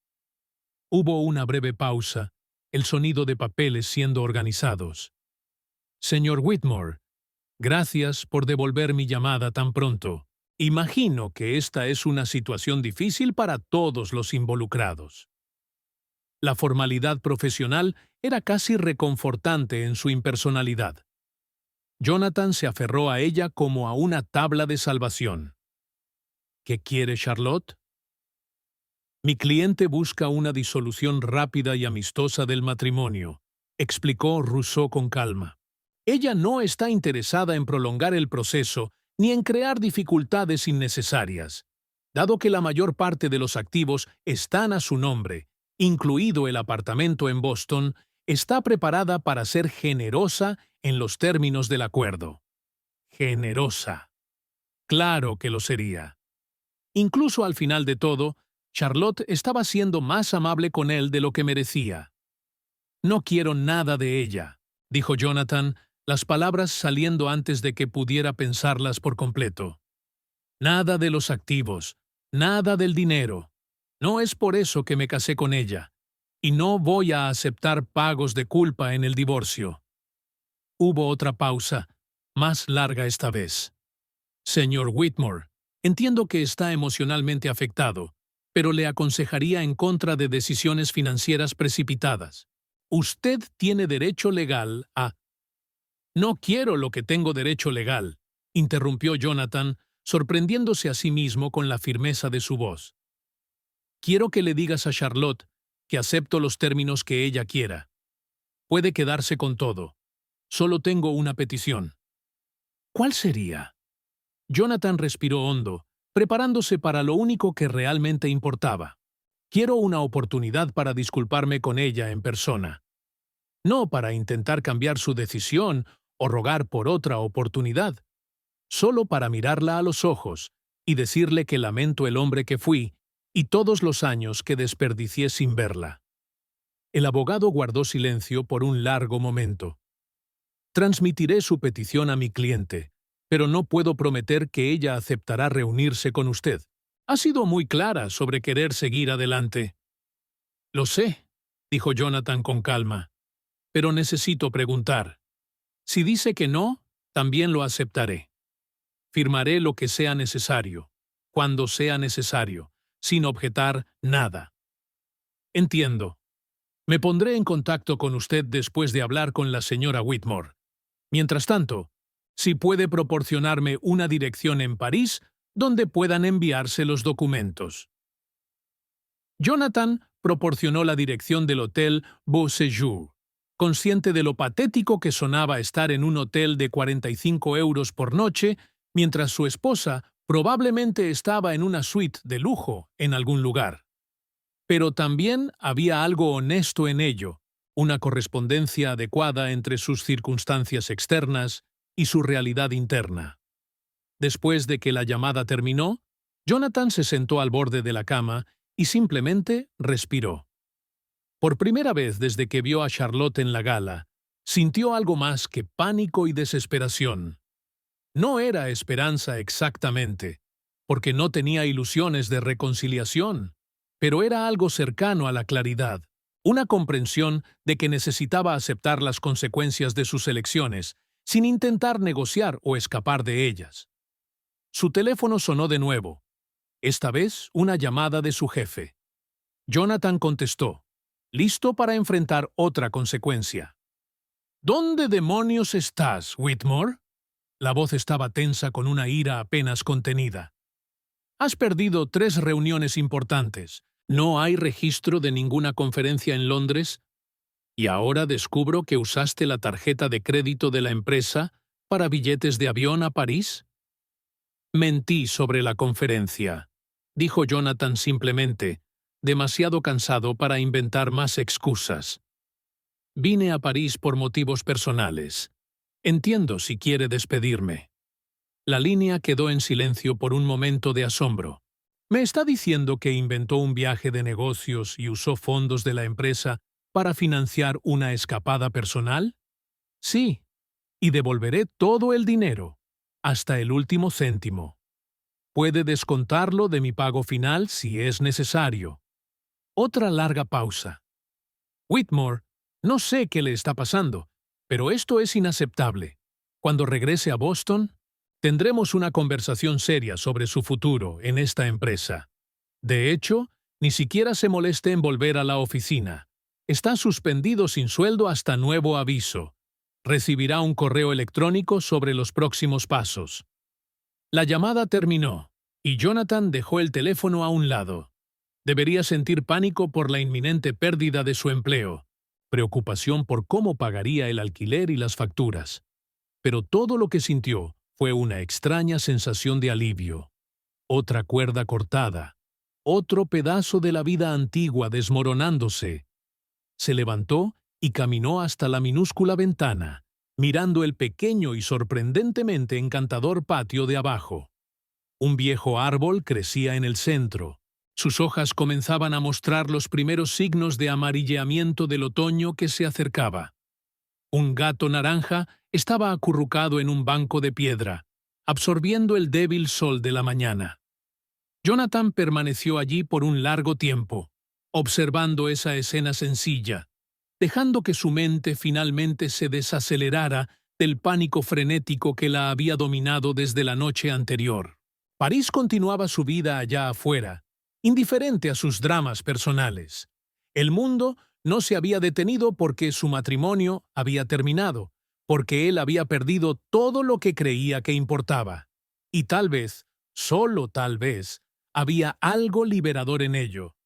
Hubo una breve pausa, el sonido de papeles siendo organizados. «Señor Whitmore, gracias por devolver mi llamada tan pronto. Imagino que esta es una situación difícil para todos los involucrados». La formalidad profesional era casi reconfortante en su impersonalidad. Jonathan se aferró a ella como a una tabla de salvación. «¿Qué quiere Charlotte?» «Mi cliente busca una disolución rápida y amistosa del matrimonio», explicó Rousseau con calma. «Ella no está interesada en prolongar el proceso ni en crear dificultades innecesarias. Dado que la mayor parte de los activos están a su nombre, incluido el apartamento en Boston, está preparada para ser generosa en los términos del acuerdo. Generosa. Claro que lo sería. Incluso al final de todo, Charlotte estaba siendo más amable con él de lo que merecía. «No quiero nada de ella», dijo Jonathan, las palabras saliendo antes de que pudiera pensarlas por completo. «Nada de los activos, nada del dinero. No es por eso que me casé con ella, y no voy a aceptar pagos de culpa en el divorcio». Hubo otra pausa, más larga esta vez. «Señor Whitmore, entiendo que está emocionalmente afectado, pero le aconsejaría en contra de decisiones financieras precipitadas. Usted tiene derecho legal a...» «No quiero lo que tengo derecho legal», interrumpió Jonathan, sorprendiéndose a sí mismo con la firmeza de su voz. «Quiero que le digas a Charlotte que acepto los términos que ella quiera. Puede quedarse con todo. Solo tengo una petición». «¿Cuál sería?» Jonathan respiró hondo, preparándose para lo único que realmente importaba. «Quiero una oportunidad para disculparme con ella en persona. No para intentar cambiar su decisión o rogar por otra oportunidad. Solo para mirarla a los ojos y decirle que lamento el hombre que fui y todos los años que desperdicié sin verla». El abogado guardó silencio por un largo momento. «Transmitiré su petición a mi cliente, pero no puedo prometer que ella aceptará reunirse con usted. Ha sido muy clara sobre querer seguir adelante». «Lo sé», dijo Jonathan con calma, «pero necesito preguntar. Si dice que no, también lo aceptaré. Firmaré lo que sea necesario, cuando sea necesario, sin objetar nada». «Entiendo. Me pondré en contacto con usted después de hablar con la señora Whitmore. Mientras tanto, si puede proporcionarme una dirección en París donde puedan enviarse los documentos». Jonathan proporcionó la dirección del Hotel Beau Séjour, consciente de lo patético que sonaba estar en un hotel de 45 euros por noche, mientras su esposa probablemente estaba en una suite de lujo en algún lugar. Pero también había algo honesto en ello, una correspondencia adecuada entre sus circunstancias externas y su realidad interna. Después de que la llamada terminó, Jonathan se sentó al borde de la cama y simplemente respiró. Por primera vez desde que vio a Charlotte en la gala, sintió algo más que pánico y desesperación. No era esperanza exactamente, porque no tenía ilusiones de reconciliación, pero era algo cercano a la claridad, una comprensión de que necesitaba aceptar las consecuencias de sus elecciones, sin intentar negociar o escapar de ellas. Su teléfono sonó de nuevo, esta vez una llamada de su jefe. Jonathan contestó, listo para enfrentar otra consecuencia. «¿Dónde demonios estás, Whitmore?» La voz estaba tensa con una ira apenas contenida. «Has perdido 3 reuniones importantes. ¿No hay registro de ninguna conferencia en Londres? Y ahora descubro que usaste la tarjeta de crédito de la empresa para billetes de avión a París». «Mentí sobre la conferencia», dijo Jonathan simplemente, demasiado cansado para inventar más excusas. «Vine a París por motivos personales. Entiendo si quiere despedirme». La línea quedó en silencio por un momento de asombro. ¿Me está diciendo que inventó un viaje de negocios y usó fondos de la empresa para financiar una escapada personal? Sí, y devolveré todo el dinero, hasta el último céntimo. Puede descontarlo de mi pago final si es necesario. Otra larga pausa. «Whitmore, no sé qué le está pasando, pero esto es inaceptable. Cuando regrese a Boston, tendremos una conversación seria sobre su futuro en esta empresa. De hecho, ni siquiera se moleste en volver a la oficina. Está suspendido sin sueldo hasta nuevo aviso. Recibirá un correo electrónico sobre los próximos pasos». La llamada terminó, y Jonathan dejó el teléfono a un lado. Debería sentir pánico por la inminente pérdida de su empleo, preocupación por cómo pagaría el alquiler y las facturas. Pero todo lo que sintió fue una extraña sensación de alivio. otra cuerda cortada, otro pedazo de la vida antigua desmoronándose. Se levantó y caminó hasta la minúscula ventana, mirando el pequeño y sorprendentemente encantador patio de abajo. Un viejo árbol crecía en el centro. Sus hojas comenzaban a mostrar los primeros signos de amarilleamiento del otoño que se acercaba. Un gato naranja estaba acurrucado en un banco de piedra, absorbiendo el débil sol de la mañana. Jonathan permaneció allí por un largo tiempo, observando esa escena sencilla, dejando que su mente finalmente se desacelerara del pánico frenético que la había dominado desde la noche anterior. París continuaba su vida allá afuera, indiferente a sus dramas personales. El mundo no se había detenido porque su matrimonio había terminado, porque él había perdido todo lo que creía que importaba. Y tal vez, solo tal vez, había algo liberador en ello.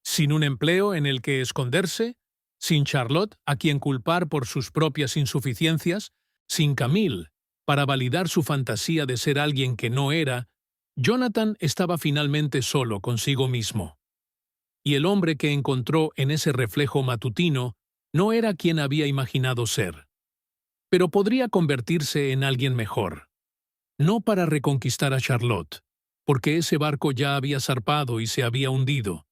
Sin un empleo en el que esconderse, sin Charlotte a quien culpar por sus propias insuficiencias, sin Camille para validar su fantasía de ser alguien que no era, Jonathan estaba finalmente solo consigo mismo. Y el hombre que encontró en ese reflejo matutino no era quien había imaginado ser. Pero podría convertirse en alguien mejor. No para reconquistar a Charlotte, porque ese barco ya había zarpado y se había hundido,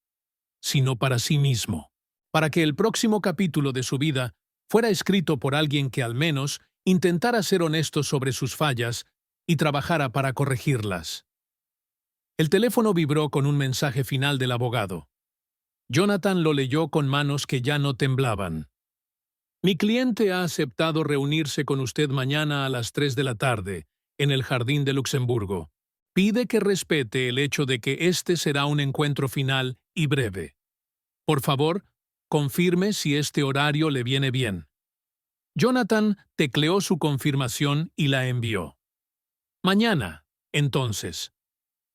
sino para sí mismo, para que el próximo capítulo de su vida fuera escrito por alguien que al menos intentara ser honesto sobre sus fallas y trabajara para corregirlas. El teléfono vibró con un mensaje final del abogado. Jonathan lo leyó con manos que ya no temblaban. Mi cliente ha aceptado reunirse con usted mañana a las 3 de la tarde, en el Jardín de Luxemburgo. Pide que respete el hecho de que este será un encuentro final y breve. Por favor, confirme si este horario le viene bien. Jonathan tecleó su confirmación y la envió. Mañana, entonces.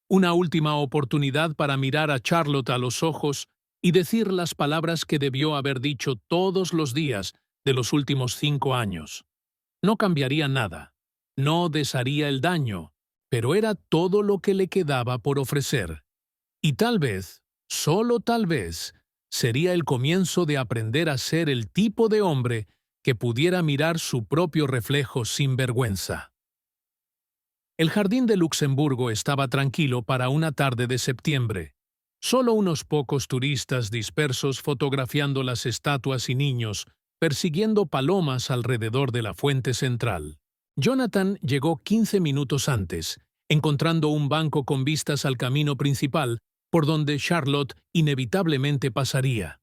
Una última oportunidad para mirar a Charlotte a los ojos y decir las palabras que debió haber dicho todos los días de los últimos 5 años. No cambiaría nada, no desharía el daño, pero era todo lo que le quedaba por ofrecer. Y tal vez, solo tal vez, sería el comienzo de aprender a ser el tipo de hombre que pudiera mirar su propio reflejo sin vergüenza. El Jardín de Luxemburgo estaba tranquilo para una tarde de septiembre. Solo unos pocos turistas dispersos fotografiando las estatuas y niños, persiguiendo palomas alrededor de la fuente central. Jonathan llegó 15 minutos antes, encontrando un banco con vistas al camino principal, por donde Charlotte inevitablemente pasaría.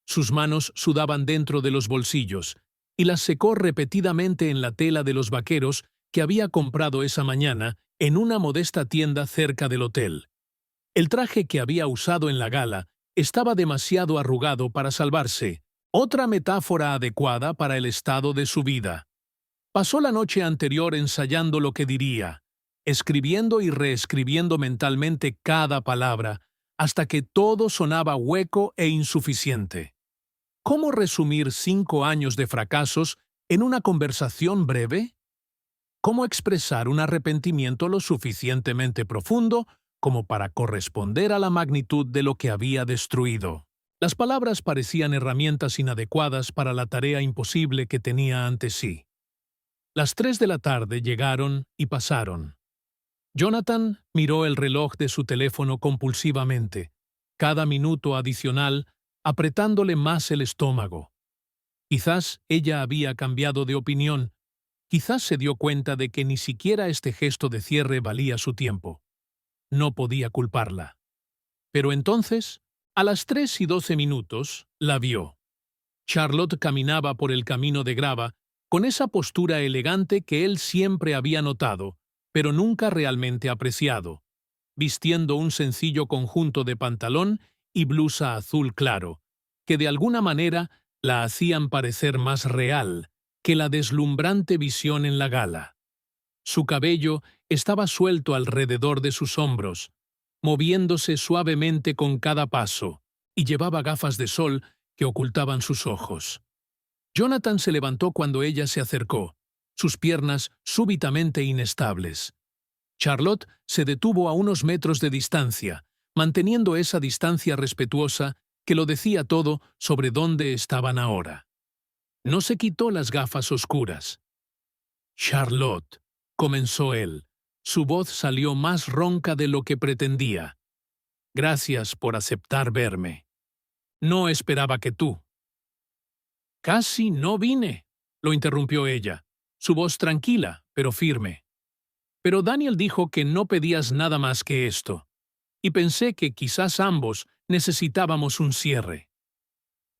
Sus manos sudaban dentro de los bolsillos, y las secó repetidamente en la tela de los vaqueros que había comprado esa mañana en una modesta tienda cerca del hotel. El traje que había usado en la gala estaba demasiado arrugado para salvarse, otra metáfora adecuada para el estado de su vida. Pasó la noche anterior ensayando lo que diría, escribiendo y reescribiendo mentalmente cada palabra, hasta que todo sonaba hueco e insuficiente. ¿Cómo resumir 5 años de fracasos en una conversación breve? ¿Cómo expresar un arrepentimiento lo suficientemente profundo como para corresponder a la magnitud de lo que había destruido? Las palabras parecían herramientas inadecuadas para la tarea imposible que tenía ante sí. Las 3 de la tarde llegaron y pasaron. Jonathan miró el reloj de su teléfono compulsivamente, cada minuto adicional apretándole más el estómago. Quizás ella había cambiado de opinión, quizás se dio cuenta de que ni siquiera este gesto de cierre valía su tiempo. No podía culparla. Pero entonces, a las 3:12, la vio. Charlotte caminaba por el camino de grava con esa postura elegante que él siempre había notado, pero nunca realmente apreciado, vistiendo un sencillo conjunto de pantalón y blusa azul claro, que de alguna manera la hacían parecer más real que la deslumbrante visión en la gala. Su cabello estaba suelto alrededor de sus hombros, moviéndose suavemente con cada paso, y llevaba gafas de sol que ocultaban sus ojos. Jonathan se levantó cuando ella se acercó, sus piernas súbitamente inestables. Charlotte se detuvo a unos metros de distancia, manteniendo esa distancia respetuosa que lo decía todo sobre dónde estaban ahora. No se quitó las gafas oscuras. «Charlotte», comenzó él. Su voz salió más ronca de lo que pretendía. «Gracias por aceptar verme. No esperaba que tú». «Casi no vine», lo interrumpió ella, su voz tranquila, pero firme. «Pero Daniel dijo que no pedías nada más que esto, y pensé que quizás ambos necesitábamos un cierre».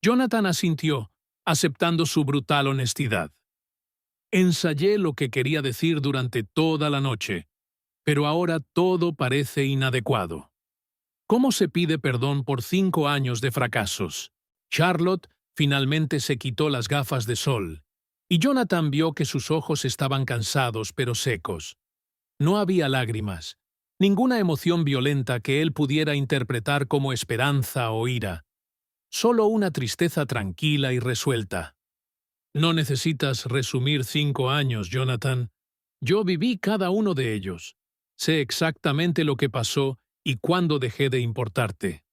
Jonathan asintió, aceptando su brutal honestidad. «Ensayé lo que quería decir durante toda la noche, pero ahora todo parece inadecuado. ¿Cómo se pide perdón por 5 años de fracasos?» Charlotte finalmente se quitó las gafas de sol, y Jonathan vio que sus ojos estaban cansados pero secos. No había lágrimas, ninguna emoción violenta que él pudiera interpretar como esperanza o ira, solo una tristeza tranquila y resuelta. «No necesitas resumir 5 años, Jonathan. Yo viví cada uno de ellos. Sé exactamente lo que pasó y cuándo dejé de importarte».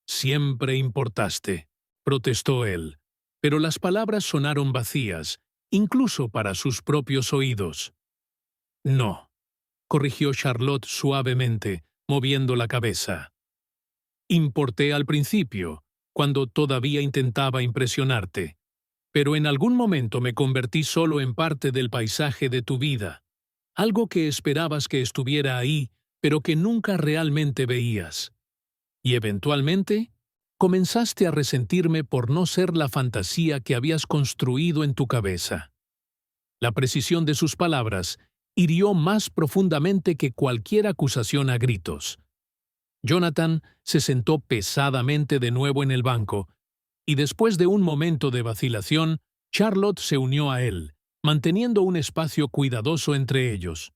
«Siempre importaste», protestó él, pero las palabras sonaron vacías, incluso para sus propios oídos. «No», corrigió Charlotte suavemente, moviendo la cabeza. «Importé al principio, cuando todavía intentaba impresionarte, pero en algún momento me convertí solo en parte del paisaje de tu vida, algo que esperabas que estuviera ahí, pero que nunca realmente veías. Y eventualmente, comenzaste a resentirme por no ser la fantasía que habías construido en tu cabeza». La precisión de sus palabras hirió más profundamente que cualquier acusación a gritos. Jonathan se sentó pesadamente de nuevo en el banco, y después de un momento de vacilación, Charlotte se unió a él, manteniendo un espacio cuidadoso entre ellos.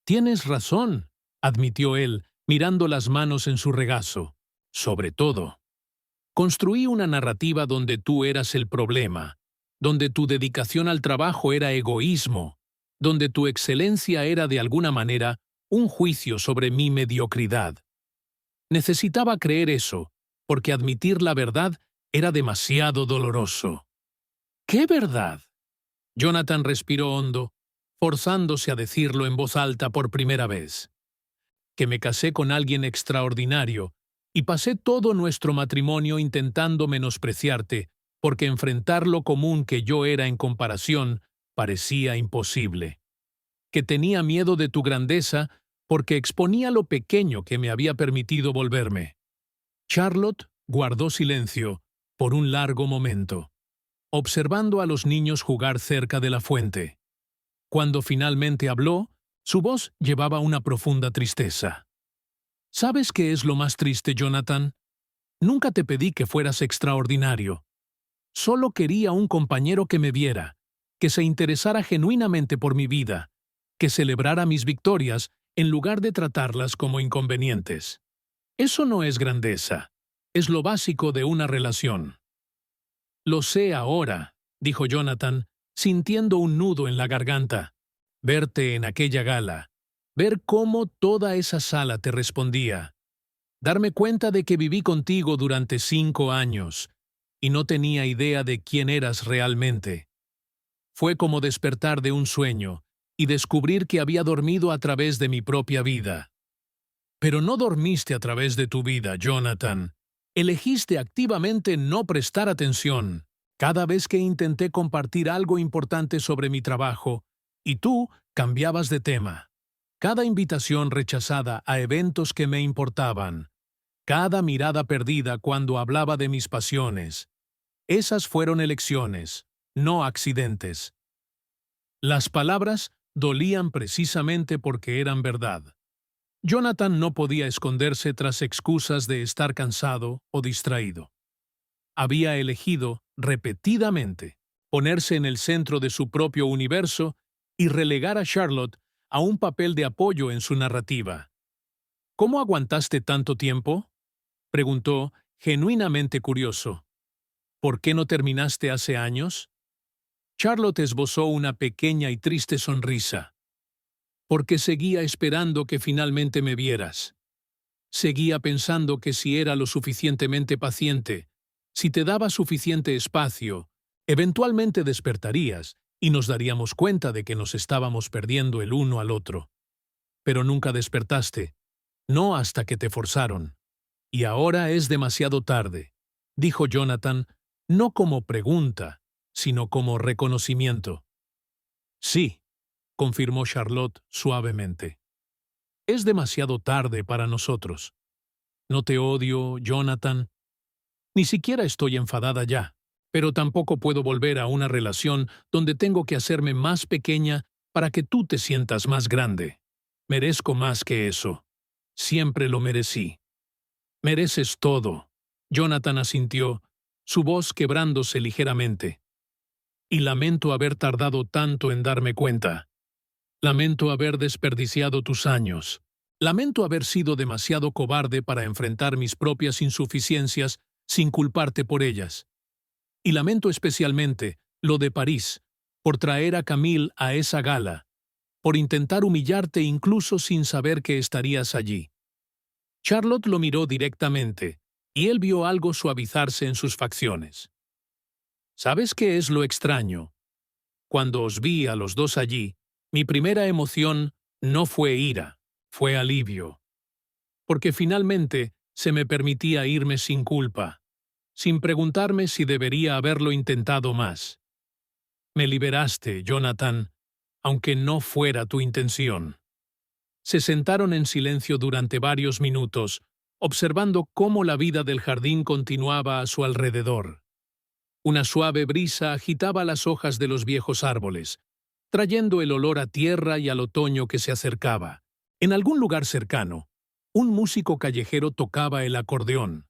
«Tienes razón», admitió él, mirando las manos en su regazo. «Sobre todo. Construí una narrativa donde tú eras el problema, donde tu dedicación al trabajo era egoísmo, donde tu excelencia era de alguna manera un juicio sobre mi mediocridad. Necesitaba creer eso, porque admitir la verdad era demasiado doloroso». «¿Qué verdad?». Jonathan respiró hondo, forzándose a decirlo en voz alta por primera vez. «Que me casé con alguien extraordinario y pasé todo nuestro matrimonio intentando menospreciarte, porque enfrentar lo común que yo era en comparación parecía imposible. Que tenía miedo de tu grandeza porque exponía lo pequeño que me había permitido volverme». Charlotte guardó silencio por un largo momento, observando a los niños jugar cerca de la fuente. Cuando finalmente habló, su voz llevaba una profunda tristeza. «¿Sabes qué es lo más triste, Jonathan? Nunca te pedí que fueras extraordinario. Solo quería un compañero que me viera, que se interesara genuinamente por mi vida, que celebrara mis victorias en lugar de tratarlas como inconvenientes. Eso no es grandeza, es lo básico de una relación». «Lo sé ahora», dijo Jonathan, sintiendo un nudo en la garganta. «Verte en aquella gala, ver cómo toda esa sala te respondía, darme cuenta de que viví contigo durante 5 años y no tenía idea de quién eras realmente. Fue como despertar de un sueño y descubrir que había dormido a través de mi propia vida». «Pero no dormiste a través de tu vida, Jonathan. Elegiste activamente no prestar atención cada vez que intenté compartir algo importante sobre mi trabajo, y tú cambiabas de tema. Cada invitación rechazada a eventos que me importaban. Cada mirada perdida cuando hablaba de mis pasiones. Esas fueron elecciones, no accidentes». Las palabras dolían precisamente porque eran verdad. Jonathan no podía esconderse tras excusas de estar cansado o distraído. Había elegido, repetidamente, ponerse en el centro de su propio universo y relegar a Charlotte a un papel de apoyo en su narrativa. «¿Cómo aguantaste tanto tiempo?», preguntó, genuinamente curioso. «¿Por qué no terminaste hace años?». Charlotte esbozó una pequeña y triste sonrisa. porque seguía esperando que finalmente me vieras. Seguía pensando que si era lo suficientemente paciente, si te daba suficiente espacio, eventualmente despertarías y nos daríamos cuenta de que nos estábamos perdiendo el uno al otro. Pero nunca despertaste, no hasta que te forzaron. Y ahora es demasiado tarde, dijo Jonathan, no como pregunta, sino como reconocimiento. Sí, confirmó Charlotte suavemente. Es demasiado tarde para nosotros. No te odio, Jonathan. Ni siquiera estoy enfadada ya, pero tampoco puedo volver a una relación donde tengo que hacerme más pequeña para que tú te sientas más grande. Merezco más que eso. Siempre lo merecí. Mereces todo. Jonathan asintió, su voz quebrándose ligeramente. Y lamento haber tardado tanto en darme cuenta. Lamento haber desperdiciado tus años. Lamento haber sido demasiado cobarde para enfrentar mis propias insuficiencias sin culparte por ellas. Y lamento especialmente lo de París, por traer a Camille a esa gala, por intentar humillarte incluso sin saber que estarías allí. Charlotte lo miró directamente, y él vio algo suavizarse en sus facciones. ¿Sabes qué es lo extraño? Cuando os vi a los dos allí, mi primera emoción no fue ira, fue alivio. Porque finalmente se me permitía irme sin culpa, sin preguntarme si debería haberlo intentado más. Me liberaste, Jonathan, aunque no fuera tu intención. Se sentaron en silencio durante varios minutos, observando cómo la vida del jardín continuaba a su alrededor. Una suave brisa agitaba las hojas de los viejos árboles, trayendo el olor a tierra y al otoño que se acercaba. En algún lugar cercano, un músico callejero tocaba el acordeón,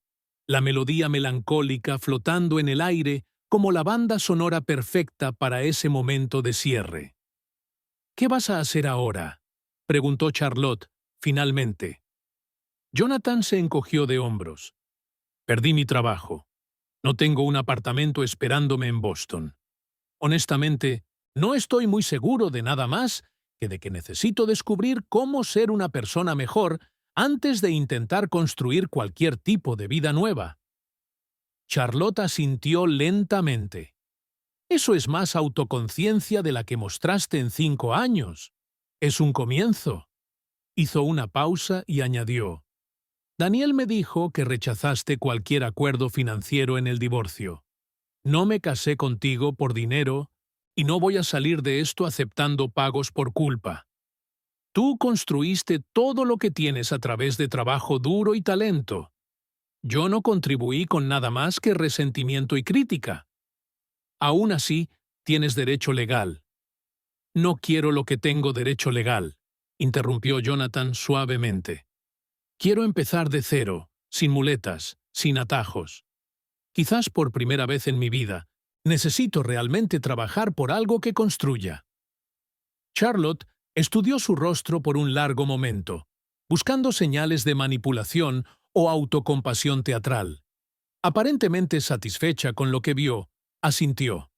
la melodía melancólica flotando en el aire como la banda sonora perfecta para ese momento de cierre. ¿Qué vas a hacer ahora?, preguntó Charlotte, finalmente. Jonathan se encogió de hombros. Perdí mi trabajo. No tengo un apartamento esperándome en Boston. Honestamente, no estoy muy seguro de nada más que de que necesito descubrir cómo ser una persona mejor antes de intentar construir cualquier tipo de vida nueva. Charlotte asintió lentamente. Eso es más autoconciencia de la que mostraste en 5 años. Es un comienzo. Hizo una pausa y añadió. Daniel me dijo que rechazaste cualquier acuerdo financiero en el divorcio. No me casé contigo por dinero y no voy a salir de esto aceptando pagos por culpa. Tú construiste todo lo que tienes a través de trabajo duro y talento. Yo no contribuí con nada más que resentimiento y crítica. Aún así, tienes derecho legal. No quiero lo que tengo derecho legal, interrumpió Jonathan suavemente. Quiero empezar de cero, sin muletas, sin atajos. Quizás por primera vez en mi vida, necesito realmente trabajar por algo que construya. Charlotte estudió su rostro por un largo momento, buscando señales de manipulación o autocompasión teatral. Aparentemente satisfecha con lo que vio, asintió.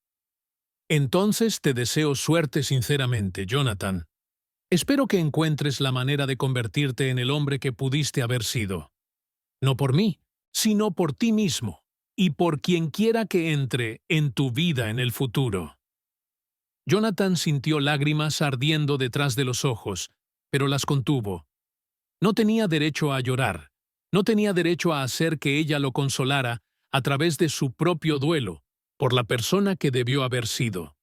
Entonces te deseo suerte sinceramente, Jonathan. Espero que encuentres la manera de convertirte en el hombre que pudiste haber sido. No por mí, sino por ti mismo, y por quien quiera que entre en tu vida en el futuro. Jonathan sintió lágrimas ardiendo detrás de los ojos, pero las contuvo. No tenía derecho a llorar, no tenía derecho a hacer que ella lo consolara a través de su propio duelo por la persona que debió haber sido.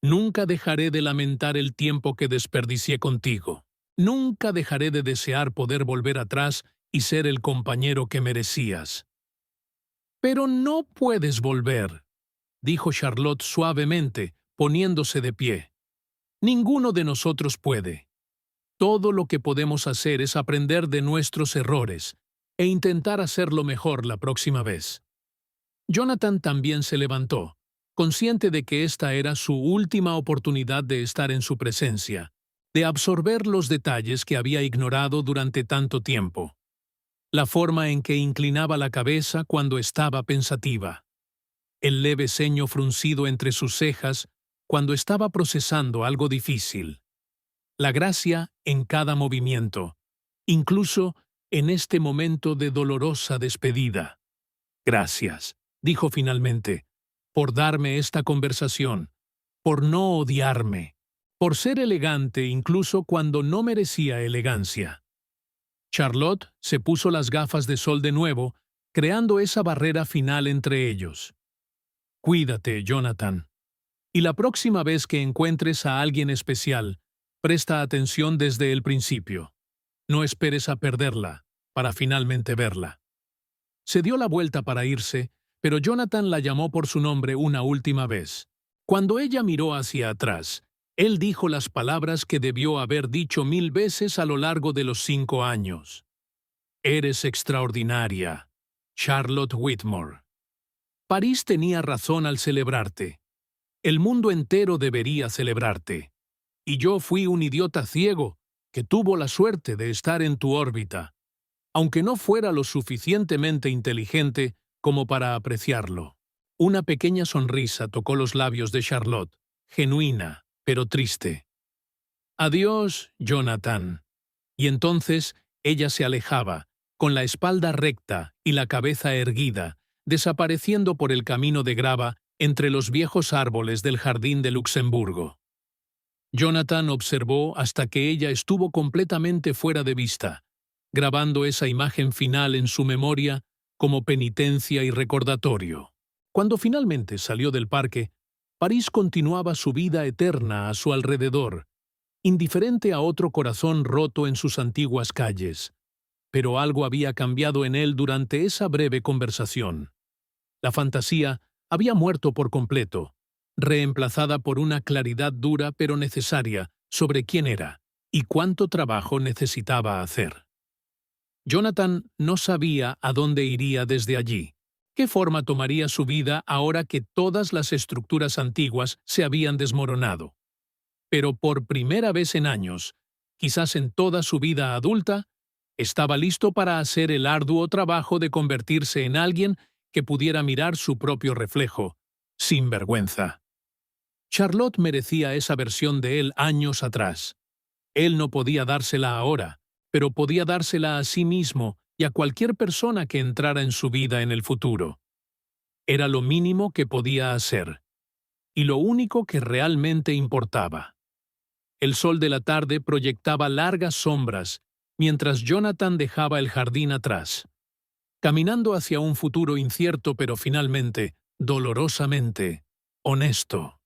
Nunca dejaré de lamentar el tiempo que desperdicié contigo. Nunca dejaré de desear poder volver atrás y ser el compañero que merecías. Pero no puedes volver, dijo Charlotte suavemente, poniéndose de pie. Ninguno de nosotros puede. Todo lo que podemos hacer es aprender de nuestros errores e intentar hacerlo mejor la próxima vez. Jonathan también se levantó, consciente de que esta era su última oportunidad de estar en su presencia, de absorber los detalles que había ignorado durante tanto tiempo. La forma en que inclinaba la cabeza cuando estaba pensativa. El leve ceño fruncido entre sus cejas cuando estaba procesando algo difícil. la gracia en cada movimiento, incluso en este momento de dolorosa despedida. Gracias, dijo finalmente, por darme esta conversación, por no odiarme, por ser elegante incluso cuando no merecía elegancia. Charlotte se puso las gafas de sol de nuevo, creando esa barrera final entre ellos. Cuídate, Jonathan. Y la próxima vez que encuentres a alguien especial, presta atención desde el principio. No esperes a perderla para finalmente verla. Se dio la vuelta para irse, pero Jonathan la llamó por su nombre una última vez. Cuando ella miró hacia atrás, él dijo las palabras que debió haber dicho 1000 veces a lo largo de los 5 años. Eres extraordinaria, Charlotte Whitmore. París tenía razón al celebrarte. El mundo entero debería celebrarte. Y yo fui un idiota ciego que tuvo la suerte de estar en tu órbita, aunque no fuera lo suficientemente inteligente como para apreciarlo. Una pequeña sonrisa tocó los labios de Charlotte, genuina, pero triste. Adiós, Jonathan. Y entonces ella se alejaba, con la espalda recta y la cabeza erguida, desapareciendo por el camino de grava entre los viejos árboles del jardín de Luxemburgo. Jonathan observó hasta que ella estuvo completamente fuera de vista, grabando esa imagen final en su memoria como penitencia y recordatorio. Cuando finalmente salió del parque, París continuaba su vida eterna a su alrededor, indiferente a otro corazón roto en sus antiguas calles. Pero algo había cambiado en él durante esa breve conversación. La fantasía había muerto por completo, reemplazada por una claridad dura pero necesaria sobre quién era y cuánto trabajo necesitaba hacer. Jonathan no sabía a dónde iría desde allí, qué forma tomaría su vida ahora que todas las estructuras antiguas se habían desmoronado. Pero por primera vez en años, quizás en toda su vida adulta, estaba listo para hacer el arduo trabajo de convertirse en alguien que pudiera mirar su propio reflejo, sin vergüenza. Charlotte merecía esa versión de él años atrás. Él no podía dársela ahora, pero podía dársela a sí mismo y a cualquier persona que entrara en su vida en el futuro. Era lo mínimo que podía hacer, y lo único que realmente importaba. El sol de la tarde proyectaba largas sombras, mientras Jonathan dejaba el jardín atrás, caminando hacia un futuro incierto pero finalmente, dolorosamente, honesto.